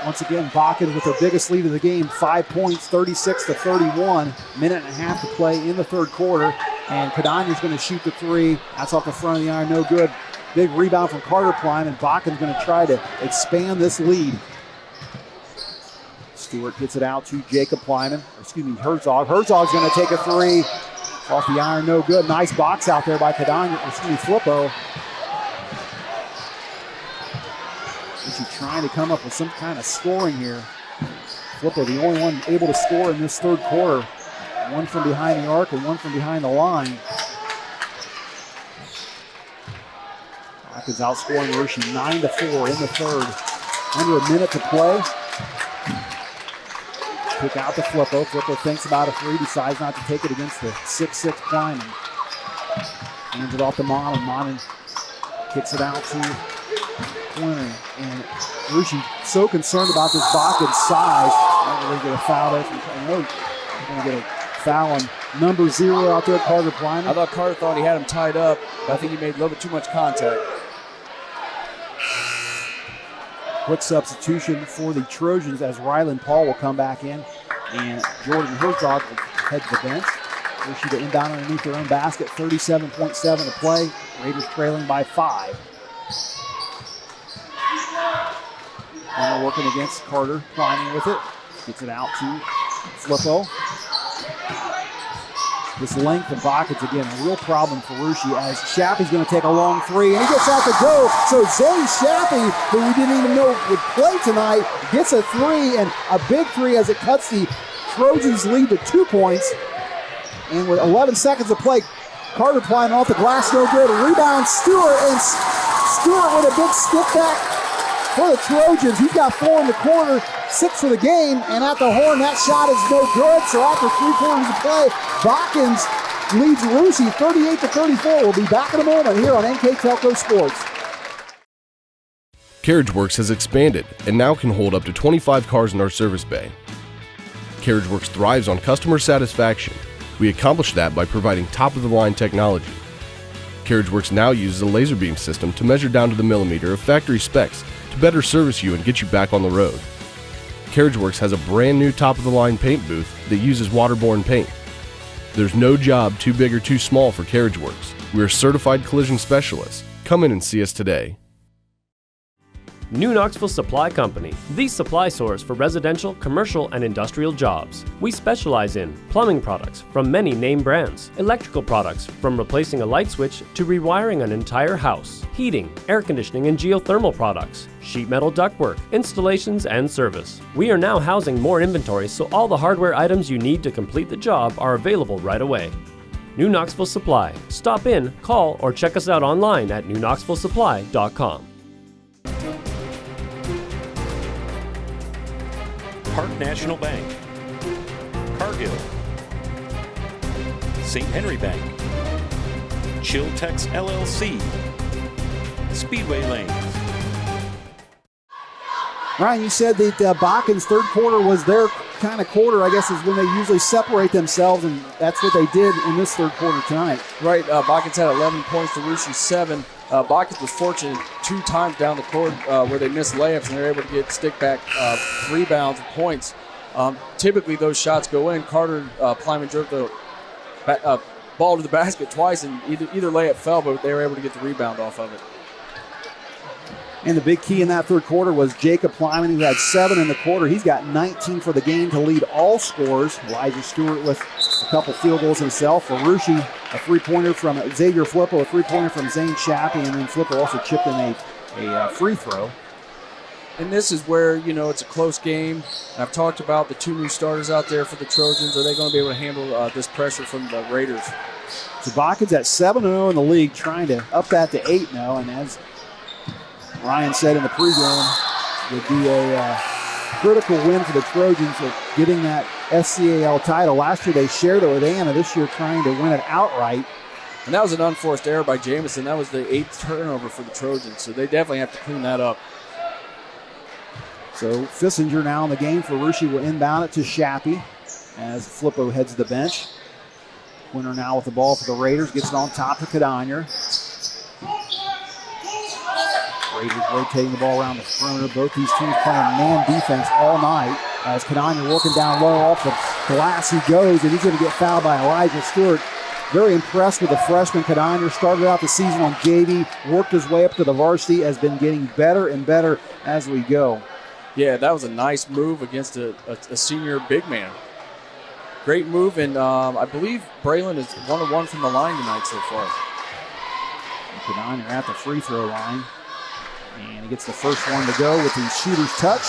Once again, Botkins with their biggest lead of the game, 5 points, 36-31. Minute and a half to play in the third quarter. And Cadania's going to shoot the 3. That's off the front of the iron, no good. Big rebound from Carter Plyman, and Botkins going to try to expand this lead. Stewart gets it out to Jacob Plyman, Herzog. Herzog's going to take a 3. Off the iron, no good. Nice box out there by Flippo. He's trying to come up with some kind of scoring here. Flippo, the only one able to score in this third quarter. One from behind the arc and one from behind the line. Botkins outscoring Hershey 9-4 in the third. Under a minute to play. Kick out to Flippo. Flippo thinks about a 3, decides not to take it against the 6'6 Plyman. Hands it off to Monin. Monin kicks it out to Quinter. And Rushi so concerned about this Botkins size. Not really get a foul there. I know he's going to get a foul on number 0 out there, Carter Plyman. I thought Carter thought he had him tied up, but I think he made a little bit too much contact. Quick substitution for the Trojans as Ryland Paul will come back in, and Jordan Herzog will head to the bench. Rushi to inbound underneath their own basket, 37.7 to play. Raiders trailing by 5. And they're working against Carter, climbing with it. Gets it out to Flippo. This length of Botkins, again, a real problem for Rushi as Shappy's going to take a long 3, and he gets out to go. So Zay Shappy, who we didn't even know would play tonight, gets a 3, and a big 3 as it cuts the Trojans' lead to 2 points. And with 11 seconds to play, Carter Plyman off the glass, no good. Rebound, Stewart, and Stewart with a big stick back for the Trojans. He's got 4 in the quarter, 6 for the game, and at the horn, that shot is no good. So after 3 quarters of play, Botkins leads Rushi 38-34. We'll be back in a moment here on NKTelco Sports. CarriageWorks has expanded and now can hold up to 25 cars in our service bay. CarriageWorks thrives on customer satisfaction. We accomplish that by providing top-of-the-line technology. CarriageWorks now uses a laser beam system to measure down to the millimeter of factory specs to better service you and get you back on the road. CarriageWorks has a brand new top-of-the-line paint booth that uses waterborne paint. There's no job too big or too small for CarriageWorks. We're certified collision specialists. Come in and see us today. New Knoxville Supply Company, the supply source for residential, commercial, and industrial jobs. We specialize in plumbing products from many name brands, electrical products from replacing a light switch to rewiring an entire house, heating, air conditioning, and geothermal products, sheet metal ductwork, installations, and service. We are now housing more inventory, so all the hardware items you need to complete the job are available right away. New Knoxville Supply. Stop in, call, or check us out online at newknoxvillesupply.com. Park National Bank, Cargill, St. Henry Bank, Chiltex LLC, Speedway Lanes. Ryan, you said that Botkins' third quarter was their kind of quarter, I guess, is when they usually separate themselves, and that's what they did in this third quarter tonight. Right, Botkins had 11 points to Rushi's 7. Botkins was fortunate 2 times down the court where they missed layups, and they're able to get stick-back rebounds and points. Typically, those shots go in. Carter Plyman drove the ball to the basket twice, and either layup fell, but they were able to get the rebound off of it. And the big key in that third quarter was Jacob Plyman, who had 7 in the quarter. He's got 19 for the game to lead all scorers. Elijah Stewart with a couple field goals himself. Farushi, a three-pointer from Xavier Flippo, a three-pointer from Zane Shappy, and then Flippo also chipped in a free throw. And this is where, it's a close game. I've talked about the 2 new starters out there for the Trojans. Are they going to be able to handle this pressure from the Raiders? So Botkins at 7-0 in the league, trying to up that to 8-0, and as Ryan said in the pregame, would be a critical win for the Trojans of getting that SCAL title. Last year they shared it with Anna. This year trying to win it outright. And that was an unforced error by Jamison. That was the 8th turnover for the Trojans, so they definitely have to clean that up. So Fissinger now in the game. Farushi will inbound it to Shappy as Flippo heads to the bench. Winner now with the ball for the Raiders. Gets it on top to Cadonier. Raiders rotating the ball around the perimeter. Both these teams playing man defense all night. As Cadonier working down low off the glass, he goes, and he's going to get fouled by Elijah Stewart. Very impressed with the freshman Cadonier. Started out the season on JV, worked his way up to the varsity, has been getting better and better as we go. Yeah, that was a nice move against a senior big man. Great move, and I believe Braylon is 1-1 from the line tonight so far. Cadonier at the free throw line. And he gets the first one to go with the shooter's touch.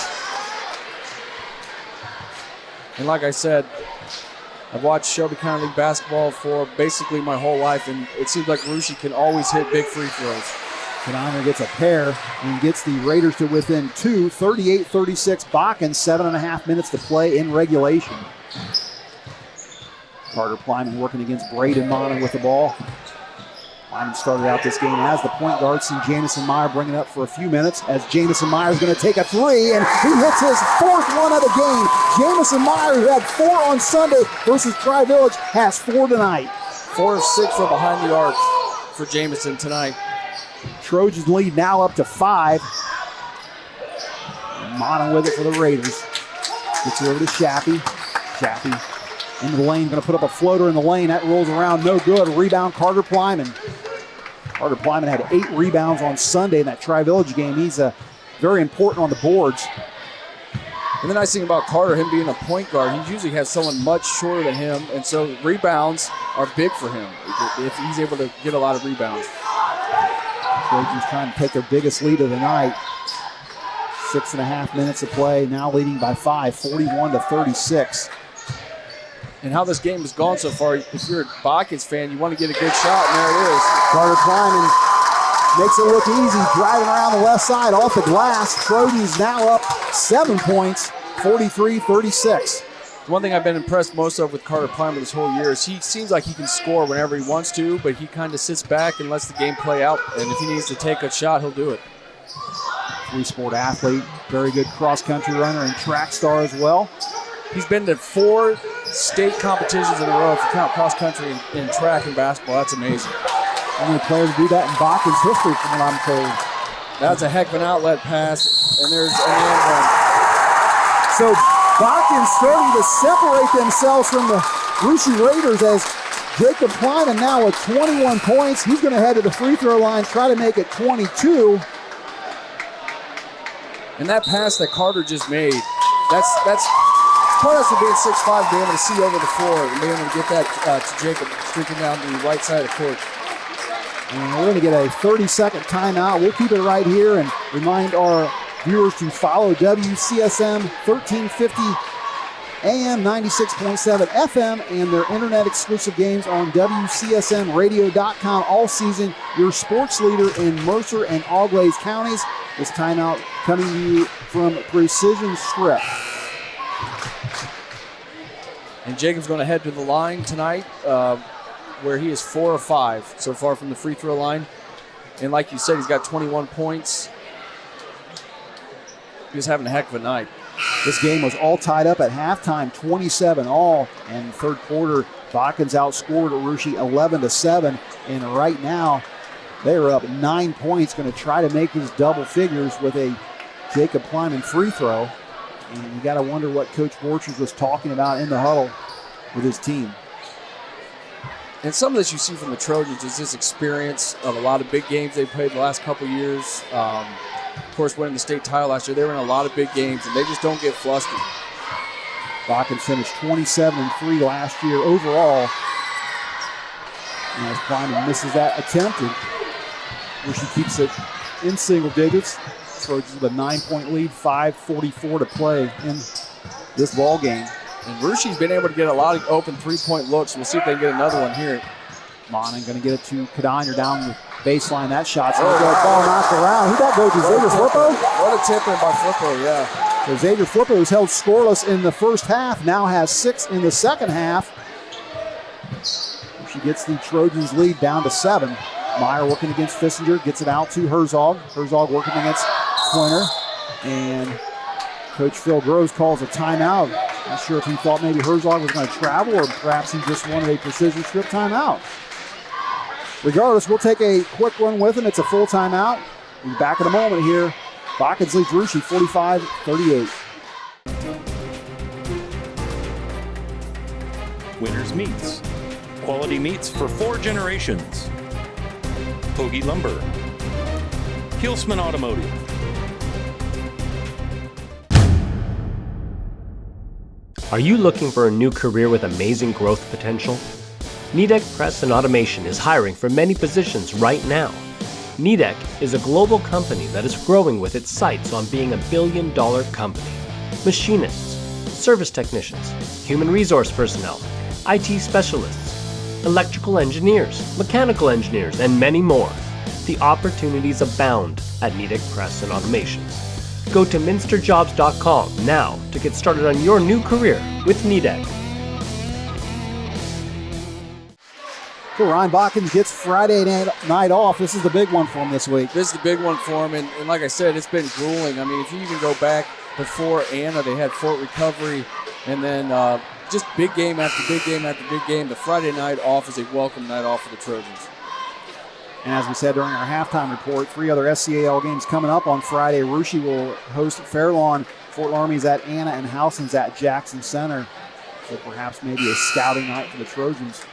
And like I said, I've watched Shelby County League basketball for basically my whole life, and it seems like Rushi can always hit big free throws. Cadonier gets a pair and gets the Raiders to within 2, 38-36. Botkins, 7.5 minutes to play in regulation. Carter Plyman working against Braden Mono with the ball. Plyman started out this game as the point guard. See Jamison Meyer bring it up for a few minutes as Jamison Meyer is going to take a 3, and he hits his 4th one of the game. Jamison Meyer, who had 4 on Sunday versus Tri-Village, has 4 tonight. 4 of 6 from behind the arc for Jamison tonight. Trojans lead now up to 5. Mono with it for the Raiders. Gets it over to Shappy. Shappy into the lane, going to put up a floater in the lane. That rolls around, no good. Rebound, Carter Plyman. Carter Plyman had 8 rebounds on Sunday in that Tri-Village game. He's very important on the boards. And the nice thing about Carter, him being a point guard, he usually has someone much shorter than him, and so rebounds are big for him if he's able to get a lot of rebounds. Trojans trying to take their biggest lead of the night. 6.5 minutes to play, now leading by 5, 41-36. And how this game has gone so far, if you're a Botkins fan, you want to get a good shot, and there it is. Carter Plyman makes it look easy, driving around the left side off the glass. Trojans now up 7 points, 43-36. One thing I've been impressed most of with Carter Plyman this whole year is he seems like he can score whenever he wants to, but he kind of sits back and lets the game play out, and if he needs to take a shot, he'll do it. 3-sport athlete, very good cross-country runner and track star as well. He's been to 4 state competitions in a row if you count cross-country and track and basketball. That's amazing. Only player to do that in Botkins history from what I'm told. That's a heck of an outlet pass, and there's an and one. So Botkins starting to separate themselves from the Rushi Raiders as Jacob Plyman now with 21 points. He's going to head to the free throw line, try to make it 22. And that pass that Carter just made, that's part of being 6'5", being able to see over the floor and being able to get that to Jacob streaking down the right side of the court. And we're going to get a 30-second timeout. We'll keep it right here and remind our viewers to follow WCSM 1350 AM 96.7 FM and their internet exclusive games on WCSMradio.com all season. Your sports leader in Mercer and Auglaize counties. This timeout coming to you from Precision Strip. And Jacob's going to head to the line tonight, where he is 4 of 5 so far from the free throw line. And like you said, he's got 21 points. He's having a heck of a night. This game was all tied up at halftime, 27-all. And third quarter, Botkins outscored Arushi 11-7. And right now, they're up 9 points, going to try to make these double figures with a Jacob Plyman free throw. And you got to wonder what Coach Borchers was talking about in the huddle with his team. And some of this you see from the Trojans is this experience of a lot of big games they played the last couple years. Of course, winning the state title last year, they were in a lot of big games, and they just don't get flustered. Botkins finished 27-3 last year overall. And as Kleiman misses that attempt, and Rushy keeps it in single digits. Trojans with a 9-point lead, 5:44 to play in this ball game. And Rushy's been able to get a lot of open three-point looks. We'll see if they can get another one here. Monin going to get it to Cadonier down the baseline. That shot's going to go. Ball knocked around. Who'd that go to? Xavier Flippo? What a tip in by Flippo, yeah. So Xavier Flippo, who's held scoreless in the first half, now has 6 in the second half. She gets the Trojans lead down to 7. Meyer working against Fissinger, gets it out to Herzog. Herzog working against Pointer. And Coach Phil Groves calls a timeout. Not sure if he thought maybe Herzog was going to travel or perhaps he just wanted a precision strip timeout. Regardless, we'll take a quick one with him. It's a full timeout. We'll be back in a moment here. Botkins leads Rushy 45-38. Winners Meats. Quality meats for 4 generations. Hoagie Lumber. Hilsman Automotive. Are you looking for a new career with amazing growth potential? NKTelco Press and Automation is hiring for many positions right now. NKTelco is a global company that is growing with its sights on being a billion-dollar company. Machinists, service technicians, human resource personnel, IT specialists, electrical engineers, mechanical engineers, and many more. The opportunities abound at NKTelco Press and Automation. Go to minsterjobs.com now to get started on your new career with NKTelco. So Ryan Botkins gets Friday night off. This is the big one for him this week. This is the big one for him, and like I said, it's been grueling. I mean, if you even go back before Anna, they had Fort Recovery, and then just big game after big game after big game. The Friday night off is a welcome night off for the Trojans. And as we said during our halftime report, 3 other SCAL games coming up on Friday. Rushy will host Fairlawn, Fort Laramie's at Anna, and Howson's at Jackson Center. So perhaps maybe a scouting night for the Trojans.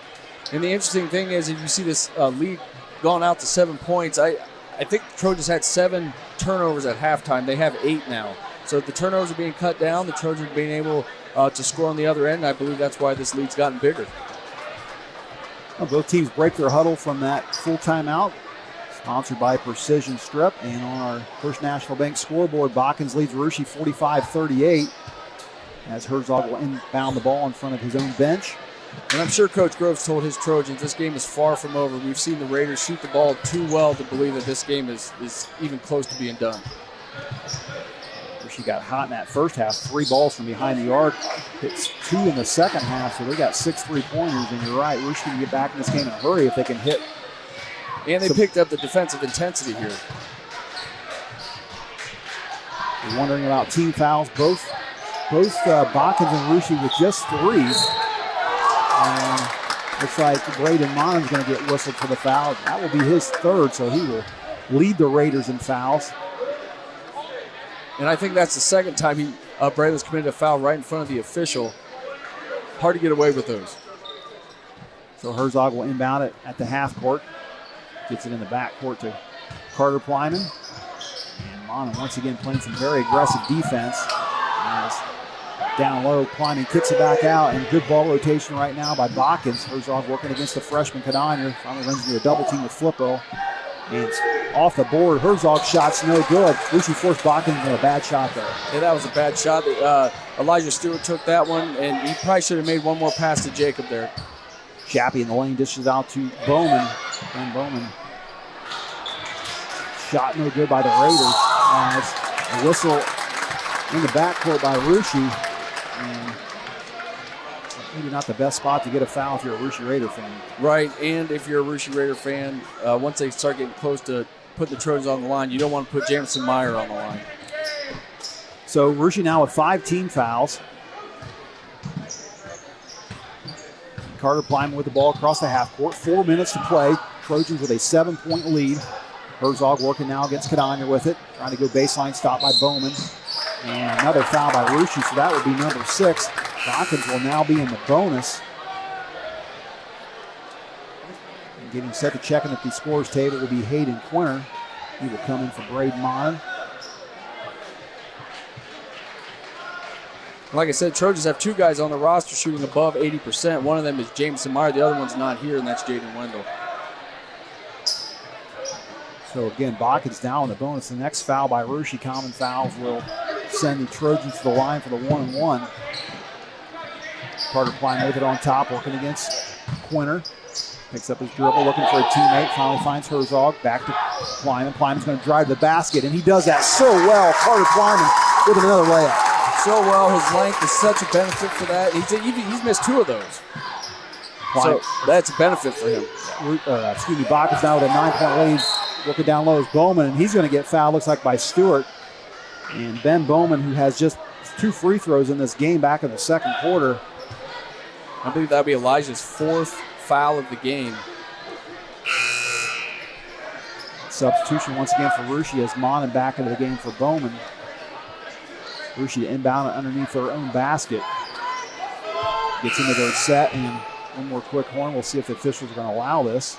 And the interesting thing is, if you see this lead gone out to 7 points, I think the Trojans had 7 turnovers at halftime. They have 8 now. So if the turnovers are being cut down, the Trojans are being able to score on the other end. And I believe that's why this lead's gotten bigger. Well, both teams break their huddle from that full timeout, sponsored by Precision Strip. And on our First National Bank scoreboard, Botkins leads Rushy 45-38 as Herzog will inbound the ball in front of his own bench. And I'm sure Coach Groves told his Trojans this game is far from over. We've seen the Raiders shoot the ball too well to believe that this game is even close to being done. She got hot in that first half. 3 balls from behind the arc. Hits 2 in the second half, so they got 6 3-pointers. And you're right, Rushy can get back in this game in a hurry if they can hit. And they picked up the defensive intensity here. You're wondering about team fouls. Both Botkins and Rushy with just 3. And looks like Braden Monon's going to get whistled for the foul. That will be his 3rd, so he will lead the Raiders in fouls. And I think that's the second time Braden's committed a foul right in front of the official. Hard to get away with those. So Herzog will inbound it at the half court. Gets it in the back court to Carter Plyman. And Monon once again playing some very aggressive defense. As down low, Plyman kicks it back out, and good ball rotation right now by Botkins. Herzog working against the freshman Cadonier. Finally runs into a double team with Flippo. And it's off the board. Herzog's shot's no good. Rushy forced Botkins into a bad shot there. Yeah, that was a bad shot. Elijah Stewart took that one, and he probably should have made one more pass to Jacob there. Chappie in the lane dishes out to Bowman. And Bowman shot no good by the Raiders. As a whistle in the backcourt by Rushy. And maybe not the best spot to get a foul if you're a Rushy Raider fan. Right, and if you're a Rushy Raider fan, once they start getting close to putting the Trojans on the line, you don't want to put Jamison Meyer on the line. So Rushy now with 5 team fouls. Carter Plyman with the ball across the half court. 4 minutes to play. Trojans with a 7-point lead. Herzog working now against Cadonier with it. Trying to go baseline, stop by Bowman. And another foul by Rushy, so that would be number 6. Botkins will now be in the bonus. Getting set to check in at the scores table will be Hayden Quinter. He will come in for Braden Mon. Like I said, Trojans have two guys on the roster shooting above 80%. One of them is Jameson Meyer. The other one's not here, and that's Jaden Wendell. So again, Botkins down on the bonus. The next foul by Rushi, common fouls, will send the Trojans to the line for the 1-and-1. Carter Klein with it on top, working against Quinter. Picks up his dribble, looking for a teammate. Finally finds Herzog. Back to Kleiman. Kleiman's going to drive the basket, and he does that so well. Carter Kleiman with another layup. So well, his length is such a benefit for that. He's missed two of those. So that's a benefit for him. Botkins now with a 9-point lead. Looking down low is Bowman, and he's going to get fouled, looks like by Stewart. And Ben Bowman, who has just 2 free throws in this game back in the second quarter. I believe that'll be Elijah's 4th foul of the game. Substitution once again for Rushi as Monin back into the game for Bowman. Rushi inbound underneath their own basket. Gets into their set, and one more quick horn. We'll see if the officials are going to allow this.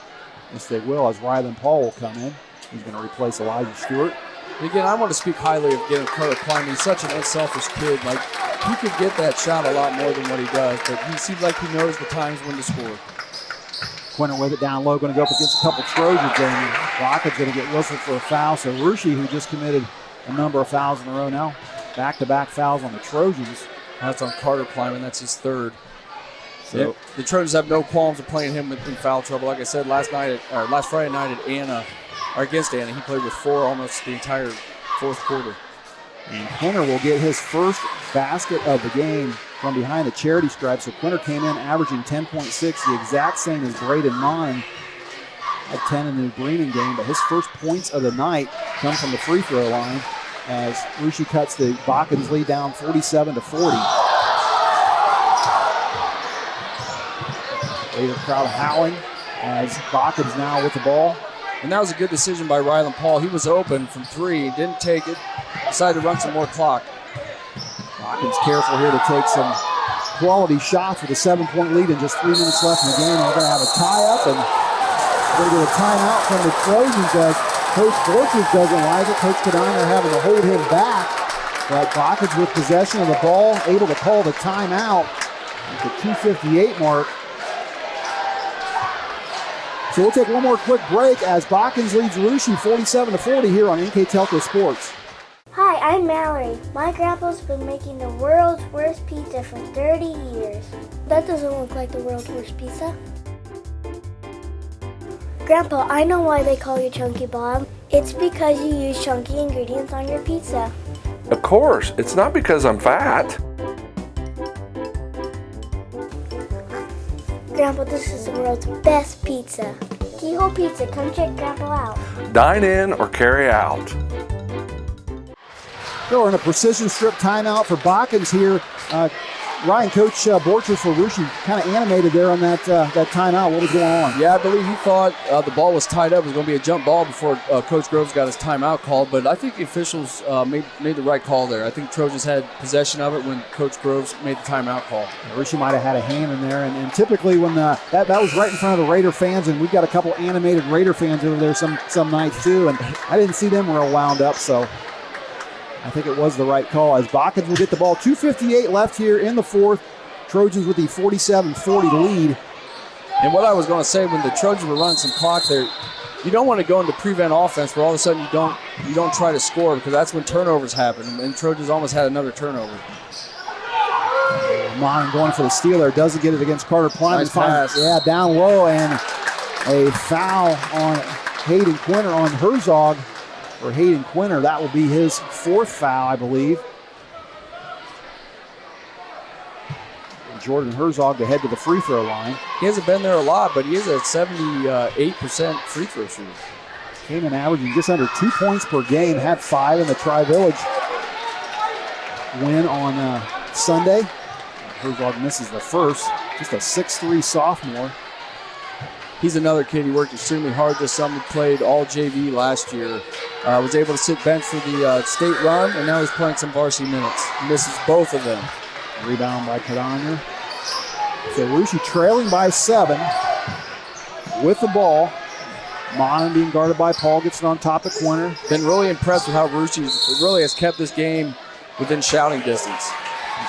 Yes, they will, as Rylan Paul will come in. He's going to replace Elijah Stewart. Again, I want to speak highly of Carter Klein. He's such an unselfish kid. Like, he could get that shot a lot more than what he does, but he seems like he knows the times when to score. Quinter with it down low, going to go up against a couple Trojans, and Rocket's going to get whistled for a foul. So Rushi, who just committed a number of fouls in a row now, back-to-back fouls on the Trojans. That's on Carter Klein, and that's his 3rd. So the Trojans have no qualms of playing him in foul trouble. Like I said, last Friday night against Anna, he played with 4 almost the entire 4th quarter. And Quinter will get his first basket of the game from behind the charity stripe. So Quinter came in averaging 10.6, the exact same as Braden Mon at 10 in the Greening game. But his first points of the night come from the free throw line as Rushi cuts the Botkins lead down 47-40. Raider crowd howling as Botkins now with the ball. And that was a good decision by Rylan Paul. He was open from 3, didn't take it, decided to run some more clock. Botkins careful here to take some quality shots with a 7-point lead and just 3 minutes left in the game. We're going to have a tie-up, and we're going to get a timeout from the Trojans as Coach Botkins doesn't like it. Coach Kadiner having to hold him back. But Botkins with possession of the ball, able to call the timeout at the 2:58 mark. So we'll take one more quick break as Botkins leads Rushi 47-40 here on NKTelco Sports. Hi, I'm Mallory. My grandpa's been making the world's worst pizza for 30 years. That doesn't look like the world's worst pizza. Grandpa, I know why they call you Chunky Bob. It's because you use chunky ingredients on your pizza. Of course, it's not because I'm fat. Grandpa, this is the world's best pizza. Keyhole Pizza, come check Grandpa out. Dine in or carry out. So we're in a precision strip timeout for Botkins here. Ryan, Coach Borcher for Rushi kind of animated there on that timeout. What was going on? Yeah, I believe he thought the ball was tied up. It was going to be a jump ball before Coach Groves got his timeout called. But I think the officials made the right call there. I think Trojans had possession of it when Coach Groves made the timeout call. Yeah, Rushi might have had a hand in there. And typically when that was right in front of the Raider fans, and we've got a couple animated Raider fans over there some nights too. And I didn't see them real wound up, so I think it was the right call as Botkins will get the ball. 2:58 left here in the 4th. Trojans with the 47-40 lead. And what I was going to say, when the Trojans were running some clock there, you don't want to go into prevent offense where all of a sudden you don't try to score, because that's when turnovers happen. And Trojans almost had another turnover. Mon going for the steal there, doesn't get it against Carter Klein. Nice pass. Yeah, down low, and a foul on Hayden Quinter on Herzog. For Hayden Quinter, that will be his 4th foul, I believe. And Jordan Herzog to head to the free throw line. He hasn't been there a lot, but he is a 78% free throw shooter. Came in averaging just under 2 points per game, had 5 in the Tri-Village win on Sunday. Herzog misses the first, just a 6'3 sophomore. He's another kid. He worked extremely hard this summer, played all JV last year. Was able to sit bench for the state run, and now he's playing some varsity minutes. Misses both of them. Rebound by Kadanya. So Rushi trailing by 7. with the ball. Monon being guarded by Paul, gets it on top of Quinter. Been really impressed with how Rucci really has kept this game within shouting distance.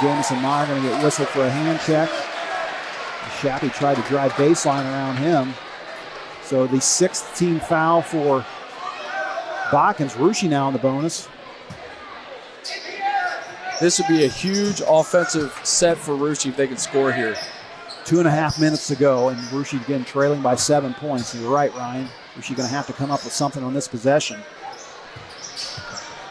Jamison Meyer going to get whistled for a hand check. Shappy tried to drive baseline around him. So the 6th team foul for Botkins. Rucci now in the bonus. This would be a huge offensive set for Rucci if they can score here. 2.5 minutes to go, and Rucci again trailing by 7 points. You're right, Ryan. Rucci going to have to come up with something on this possession.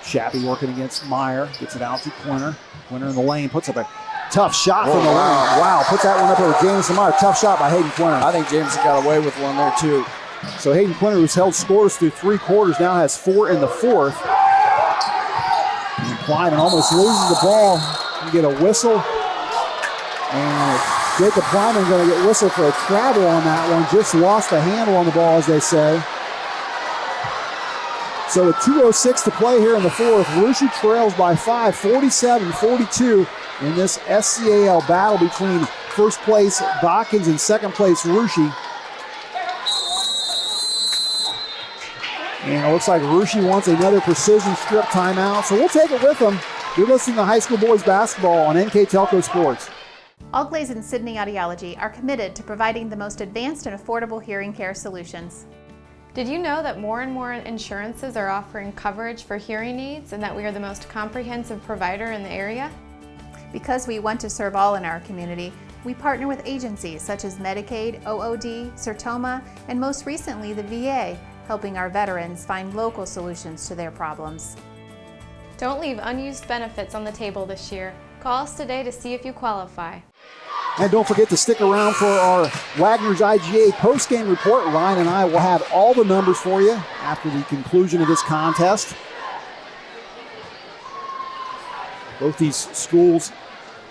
Shappy working against Meyer. Gets it out to Quinter. Quinter in the lane. Puts up a tough shot from the lane. Wow, puts that one up over Jamison Meyer. Tough shot by Hayden Quinter. I think Jamison got away with one there, too. So Hayden Quinter, who's held scores through 3 quarters, now has 4 in the 4th. And Kleiman almost loses the ball. You get a whistle. And Jacob Kleiman going to get whistled for a travel on that one. Just lost the handle on the ball, as they say. So with 2:06 to play here in the 4th, Rucci trails by 5, 47-42 in this SCAL battle between first place Botkins and second place Rucci. And it looks like Rucci wants another precision strip timeout, so we'll take it with them. You're listening to High School Boys Basketball on NKTelco Sports. Allglaze and Sydney Audiology are committed to providing the most advanced and affordable hearing care solutions. Did you know that more and more insurances are offering coverage for hearing needs and that we are the most comprehensive provider in the area? Because we want to serve all in our community, we partner with agencies such as Medicaid, OOD, Sertoma, and most recently the VA, helping our veterans find local solutions to their problems. Don't leave unused benefits on the table this year. Call us today to see if you qualify. And don't forget to stick around for our Wagner's IGA post-game report. Ryan and I will have all the numbers for you after the conclusion of this contest. Both these schools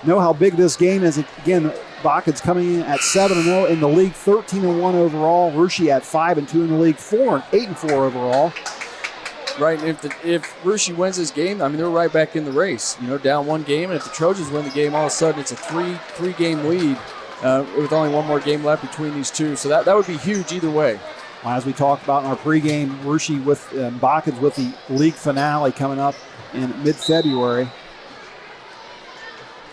know how big this game is. Again, Botkins coming in at 7-0 in the league, 13-1 overall. Rucci at 5-2 in the league, 8-4 overall. Right, and if Rucci wins this game, I mean, they're right back in the race. You know, down 1 game, and if the Trojans win the game, all of a sudden it's a three-game lead with only 1 more game left between these two. So that would be huge either way. Well, as we talked about in our pregame, Rucci with Botkins with the league finale coming up in mid-February.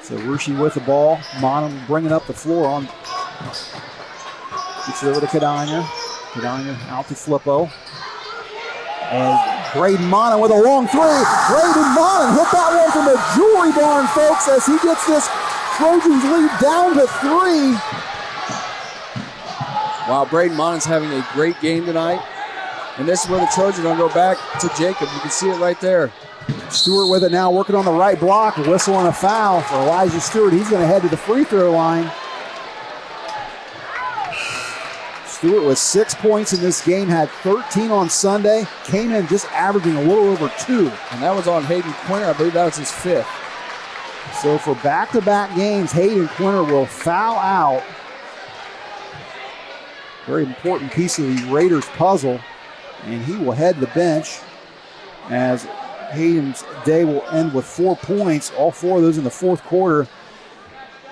So Rucci with the ball. Monum bringing up the floor on. Gets it over to Cadania. Cadania out to Flippo. And Braden Monum with a long 3. Braden Monum hit that one from the jewelry barn, folks, as he gets this Trojans lead down to 3. Wow, Braden Monum's having a great game tonight. And this is where the Trojans are going to go back to Jacob. You can see it right there. Stewart with it now, working on the right block. A whistle and a foul for Elijah Stewart. He's going to head to the free throw line. Stewart with 6 points in this game, had 13 on Sunday. Came in just averaging a little over 2. And that was on Hayden Quinter. I believe that was his 5th. So for back-to-back games, Hayden Quinter will foul out. Very important piece of the Raiders puzzle. And he will head to the bench as Hayden's day will end with 4 points, all 4 of those in the 4th quarter.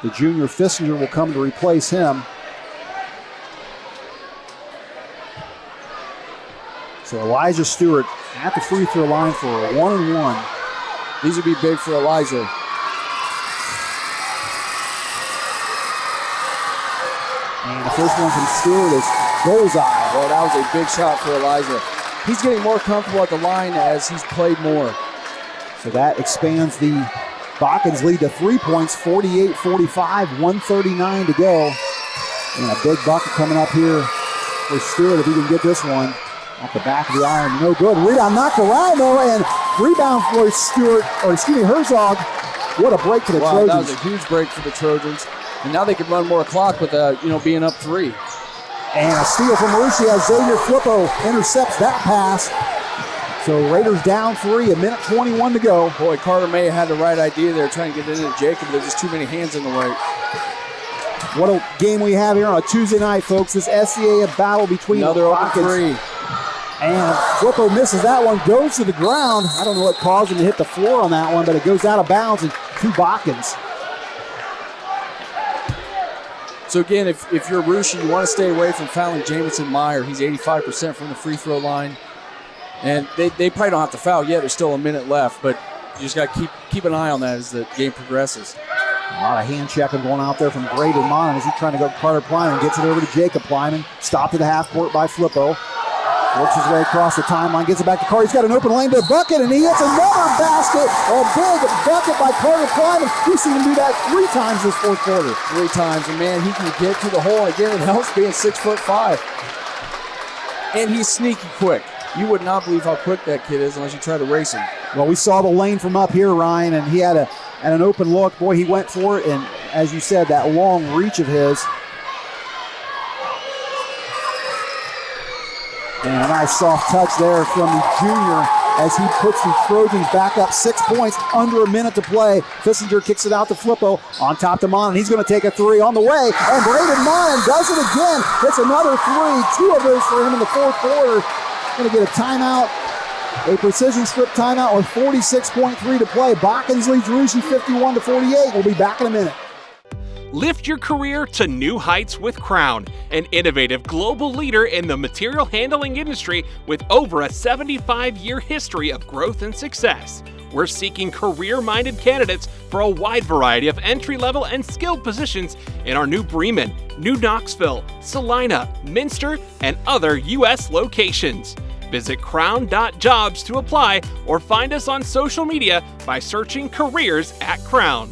The junior Fissinger will come to replace him. So Elijah Stewart at the free throw line for a 1-and-1. These would be big for Elijah. And the first one from Stewart is bullseye. Well, that was a big shot for Elijah. He's getting more comfortable at the line as he's played more. So that expands the Botkins lead to 3 points, 48-45, 1:39 to go. And a big bucket coming up here for Stewart if he can get this one. Off the back of the iron, no good. Rebound knocked around though, and rebound for Herzog. What a break for the Trojans. That was a huge break for the Trojans. And now they can run more clock with being up 3. And a steal from Rucci as Xavier Flippo intercepts that pass. So Raiders down 3, 1:21 to go. Boy, Carter May had the right idea there, trying to get into Jacob. There's just too many hands in the way. What a game we have here on a Tuesday night, folks. This SCA battle between another open 3. And Flippo misses that one, goes to the ground. I don't know what caused him to hit the floor on that one, but it goes out of bounds and to Botkins. So again, if you're Russia, you want to stay away from fouling Jamison Meyer. He's 85% from the free throw line. And they probably don't have to foul yet. There's still a minute left, but you just got to keep an eye on that as the game progresses. A lot of hand checking going out there from Braden Mon as he's trying to go Carter Plyman. Gets it over to Jacob Plyman. Stopped at the half court by Flippo. Works his way across the timeline. Gets it back to Carter. He's got an open lane to the bucket, and he hits another basket. A big bucket by Carter Plyman. We've seen him do that 3 times this fourth quarter. 3 times, and man, he can get to the hole. Again, it helps being 6'5". And he's sneaky quick. You would not believe how quick that kid is unless you try to race him. Well, we saw the lane from up here, Ryan, and he had an open look. Boy, he went for it, and as you said, that long reach of his. And a nice soft touch there from the junior as he puts the Trojans back up 6 points, under a minute to play. Fissinger kicks it out to Flippo, on top to Monin. He's going to take a 3 on the way, and Braden Monin does it again. Hits another 3, 2 of those for him in the fourth quarter. Going to get a timeout, a precision strip timeout with 46.3 to play. Botkins leads Russia 51-48. We'll be back in a minute. Lift your career to new heights with Crown, an innovative global leader in the material handling industry with over a 75-year history of growth and success. We're seeking career-minded candidates for a wide variety of entry-level and skilled positions in our new Bremen, New Knoxville, Salina, Minster, and other U.S. locations. Visit crown.jobs to apply or find us on social media by searching Careers at Crown.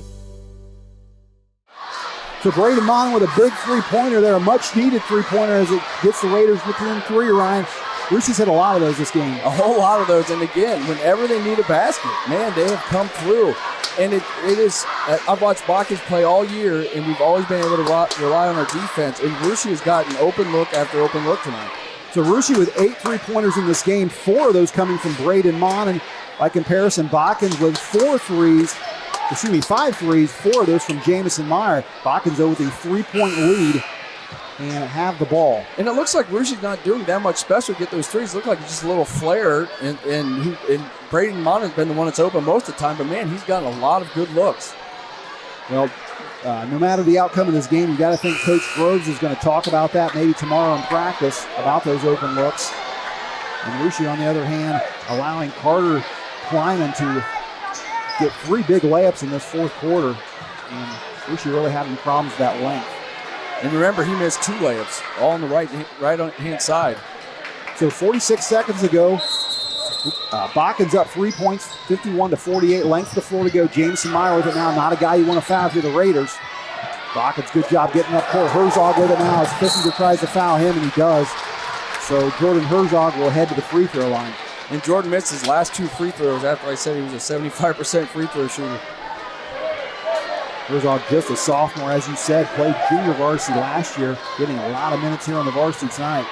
So Braden Mon with a big three-pointer there, a much-needed three-pointer as it gets the Raiders within 3, Ryan. Rushia's hit a lot of those this game. A whole lot of those, and again, whenever they need a basket, man, they have come through. And it is, I've watched Botkins play all year, and we've always been able to rely on our defense, and Russia has gotten open look after open look tonight. So Russia with 8 three-pointers in this game, 4 of those coming from Braden Mon, and by comparison, Botkins with 5 threes, 4 of those from Jamison Meyer. Botkins though with a 3-point lead and have the ball. And it looks like Russia's not doing that much special to get those threes. It looks like it's just a little flare, and Braden Mon has been the one that's open most of the time, but man, he's gotten a lot of good looks. Well, no matter the outcome of this game, you got to think Coach Groves is going to talk about that maybe tomorrow in practice, about those open looks. And Russia, on the other hand, allowing Carter Kleiman to get 3 big layups in this fourth quarter. And Russia really having problems with that length. And remember, he missed 2 layups, all on the right hand side. So 46 seconds ago, Botkins up 3 points, 51-48, length of the floor to go. Jamison Meyer with it now, not a guy you want to foul if you're the Raiders. Botkins, good job getting up court. Herzog with it now as Fissinger tries to foul him, and he does. So Jordan Herzog will head to the free throw line. And Jordan missed his last 2 free throws after I said he was a 75% free throw shooter. Herzog, just a sophomore, as you said, played junior varsity last year, getting a lot of minutes here on the varsity tonight.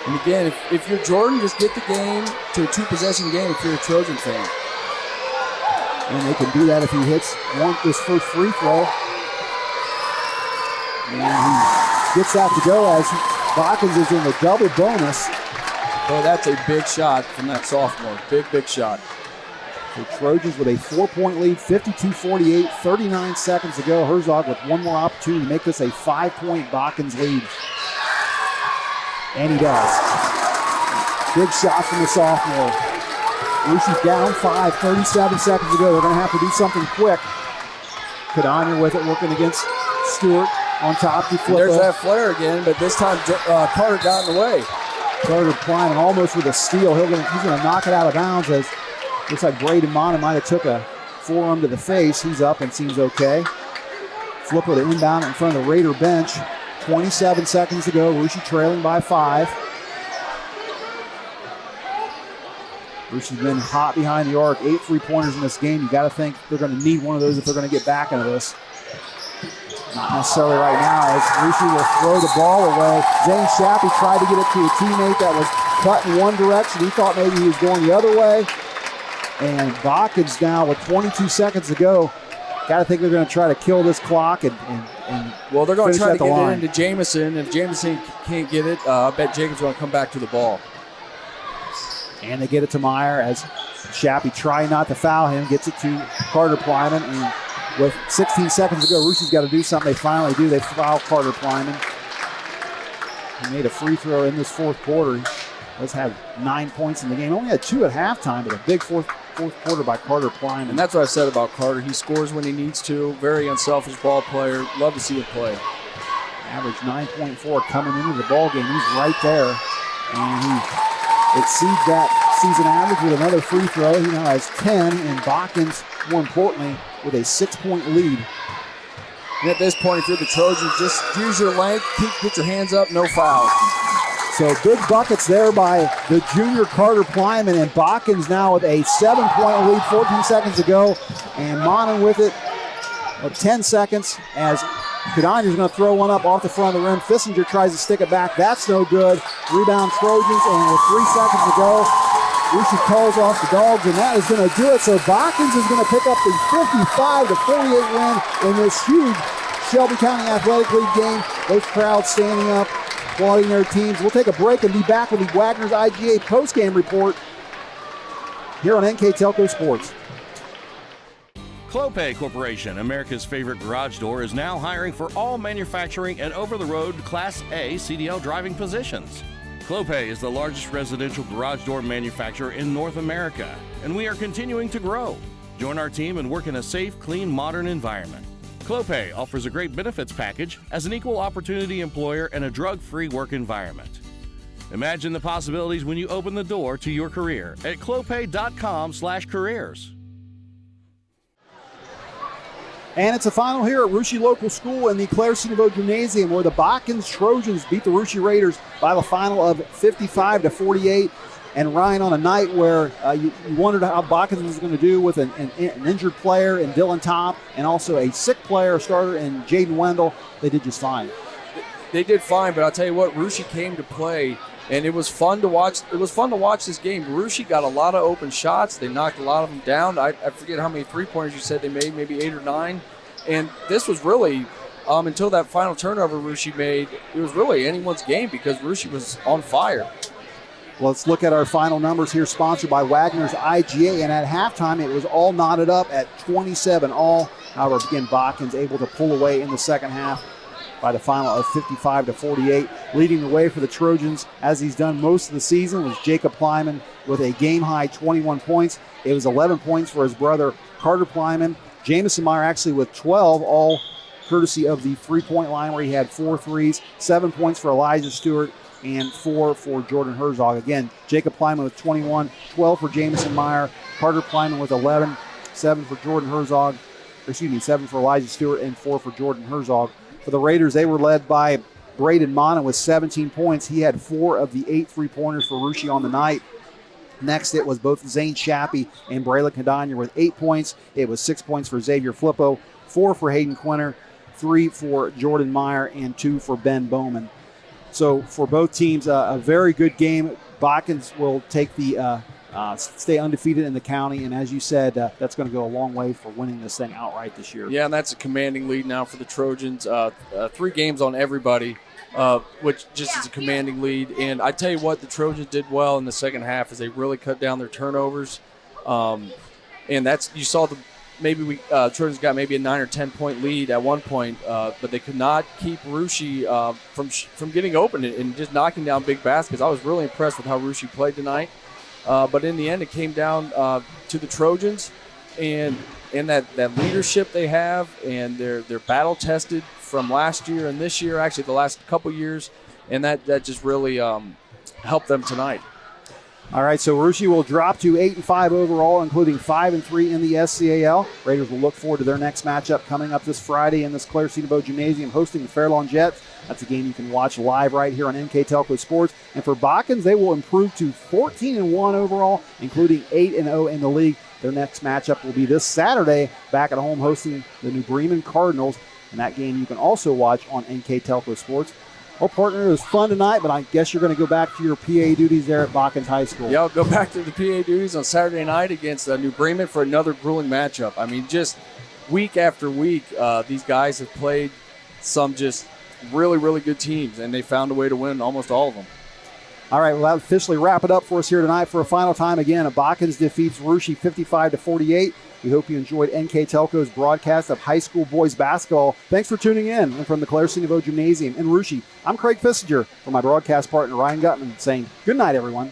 And again, if you're Jordan, just get the game to a 2-possession game if you're a Trojan fan. And they can do that if he hits this first free throw. And he gets that to go as Botkins is in the double bonus. Boy, that's a big shot from that sophomore. Big shot. The Trojans with a 4-point lead, 52-48, 39 seconds to go. Herzog with one more opportunity to make this a 5-point Botkins lead. And he does. Big shot from the sophomore. Rushia's down 5, 37 seconds to go. They're going to have to do something quick. Cadania with it, working against Stewart on top to Flippo. There's that flare again, but this time Carter got in the way. Carter Kleiman almost with a steal. He's going to knock it out of bounds as looks like Braden Mon might have took a forearm to the face. He's up and seems okay. Flippo to inbound in front of the Raider bench. 27 seconds to go. Russia trailing by 5. Russia's been hot behind the arc. 8 3-pointers in this game. You got to think they're going to need one of those if they're going to get back into this. Not necessarily right now, as Russia will throw the ball away. Zane Shappy tried to get it to a teammate that was cut in one direction. He thought maybe he was going the other way. And Botkins now with 22 seconds to go. Got to think they're going to try to kill this clock and well, they're going to try to get line. it into Jamison. If Jamison can't get it, I bet Jacobs going to come back to the ball. And they get it to Meyer as Shappy trying not to foul him. Gets it to Carter Plyman, and with 16 seconds to go. Russia's got to do something. They finally do. They foul Carter Plyman. He made a free throw in this fourth quarter. Let's have 9 points in the game. Only had 2 at halftime, but a big fourth quarter by Carter Plyman. And that's what I said about Carter. He scores when he needs to. Very unselfish ball player. Love to see him play. Average 9.4 coming into the ball game. He's right there, and he exceeds that season average with another free throw. He now has 10, and Botkins, more importantly, with a 6-point lead. And at this point, if you're the Trojans, just use your length, get your hands up, no fouls. So big buckets there by the junior Carter Plyman, and Botkins now with a 7-point lead, 14 seconds to go, and Monin with it of 10 seconds as Cadania's going to throw one up off the front of the rim. Fissinger tries to stick it back. That's no good. Rebound Trojans, and with 3 seconds to go, Rushi calls off the Dogs, and that is going to do it. So Botkins is going to pick up the 55-48 win in this huge Shelby County Athletic League game. Both crowds standing up, applauding their teams. We'll take a break and be back with the Wagner's IGA postgame report here on NKTelco Sports. Clopay Corporation, America's favorite garage door, is now hiring for all manufacturing and over-the-road Class A CDL driving positions. Clopay is the largest residential garage door manufacturer in North America, and we are continuing to grow. Join our team and work in a safe, clean, modern environment. Clopay offers a great benefits package as an equal opportunity employer and a drug-free work environment. Imagine the possibilities when you open the door to your career at clopay.com/careers. And it's a final here at Rushi Local School in the Claire Cinebo Gymnasium, where the Botkins Trojans beat the Rushi Raiders by the final of 55-48. And Ryan, on a night where you wondered how Botkins was going to do with an injured player in Dylan Top and also a sick player, a starter in Jaden Wendell, they did just fine. They did fine, but I'll tell you what, Rushi came to play, and it was fun to watch. It was fun to watch this game. Rushi got a lot of open shots. They knocked a lot of them down. I forget how many three-pointers you said they made, maybe 8 or 9. And this was really, until that final turnover Rushi made, it was really anyone's game because Rushi was on fire. Well, let's look at our final numbers here, sponsored by Wagner's IGA. And at halftime, it was all knotted up at 27 all. However, again, Botkins able to pull away in the second half by the final of 55-48. Leading the way for the Trojans, as he's done most of the season, was Jacob Plyman with a game-high 21 points. It was 11 points for his brother Carter Plyman. Jamison Meyer actually with 12, all courtesy of the three-point line where he had 4 threes. 7 points for Elijah Stewart and 4 for Jordan Herzog. Again, Jacob Plyman with 21, 12 for Jamison Meyer. Carter Plyman with 11, 7 for Jordan Herzog. 7 for Elijah Stewart and 4 for Jordan Herzog. For the Raiders, they were led by Braden Monin with 17 points. He had 4 of the 8 three-pointers for Rushi on the night. Next, it was both Zane Shappy and Braylon Cadania with 8 points. It was 6 points for Xavier Flippo, 4 for Hayden Quinter, 3 for Jordan Meyer, and 2 for Ben Bowman. So for both teams, a very good game. Botkins will take the stay undefeated in the county, and as you said, that's going to go a long way for winning this thing outright this year. Yeah, and that's a commanding lead now for the Trojans. 3 games on everybody, which just is a commanding lead. And I tell you what, the Trojans did well in the second half as they really cut down their turnovers. And that's, you saw Trojans got maybe a 9 or 10 point lead at one point, but they could not keep Rushi from getting open and just knocking down big baskets. I was really impressed with how Rushi played tonight. But in the end, it came down to the Trojans and that leadership they have, and they're battle tested from last year and this year, actually the last couple years, and that just really helped them tonight. All right, so Rushi will drop to 8-5 overall, including 5-3 in the SCAL. Raiders will look forward to their next matchup coming up this Friday in this Claire Cinebo Gymnasium, hosting the Fairlawn Jets. That's a game you can watch live right here on NKTelco Sports. And for Botkins, they will improve to 14-1 overall, including 8-0 in the league. Their next matchup will be this Saturday, back at home hosting the New Bremen Cardinals. And that game you can also watch on NKTelco Sports. Well, partner, it was fun tonight, but I guess you're going to go back to your PA duties there at Botkins High School. Yeah, I'll go back to the PA duties on Saturday night against New Bremen for another grueling matchup. I mean, just week after week, these guys have played some just really, really good teams, and they found a way to win almost all of them. All right, well, that'll officially wrap it up for us here tonight for a final time. Again, Botkins defeats Rushi 55-48. We hope you enjoyed NKTelco's broadcast of high school boys basketball. Thanks for tuning in. And from the Claire Nouveau Gymnasium in Russia, I'm Craig Fissinger for my broadcast partner Ryan Gutman saying good night, everyone.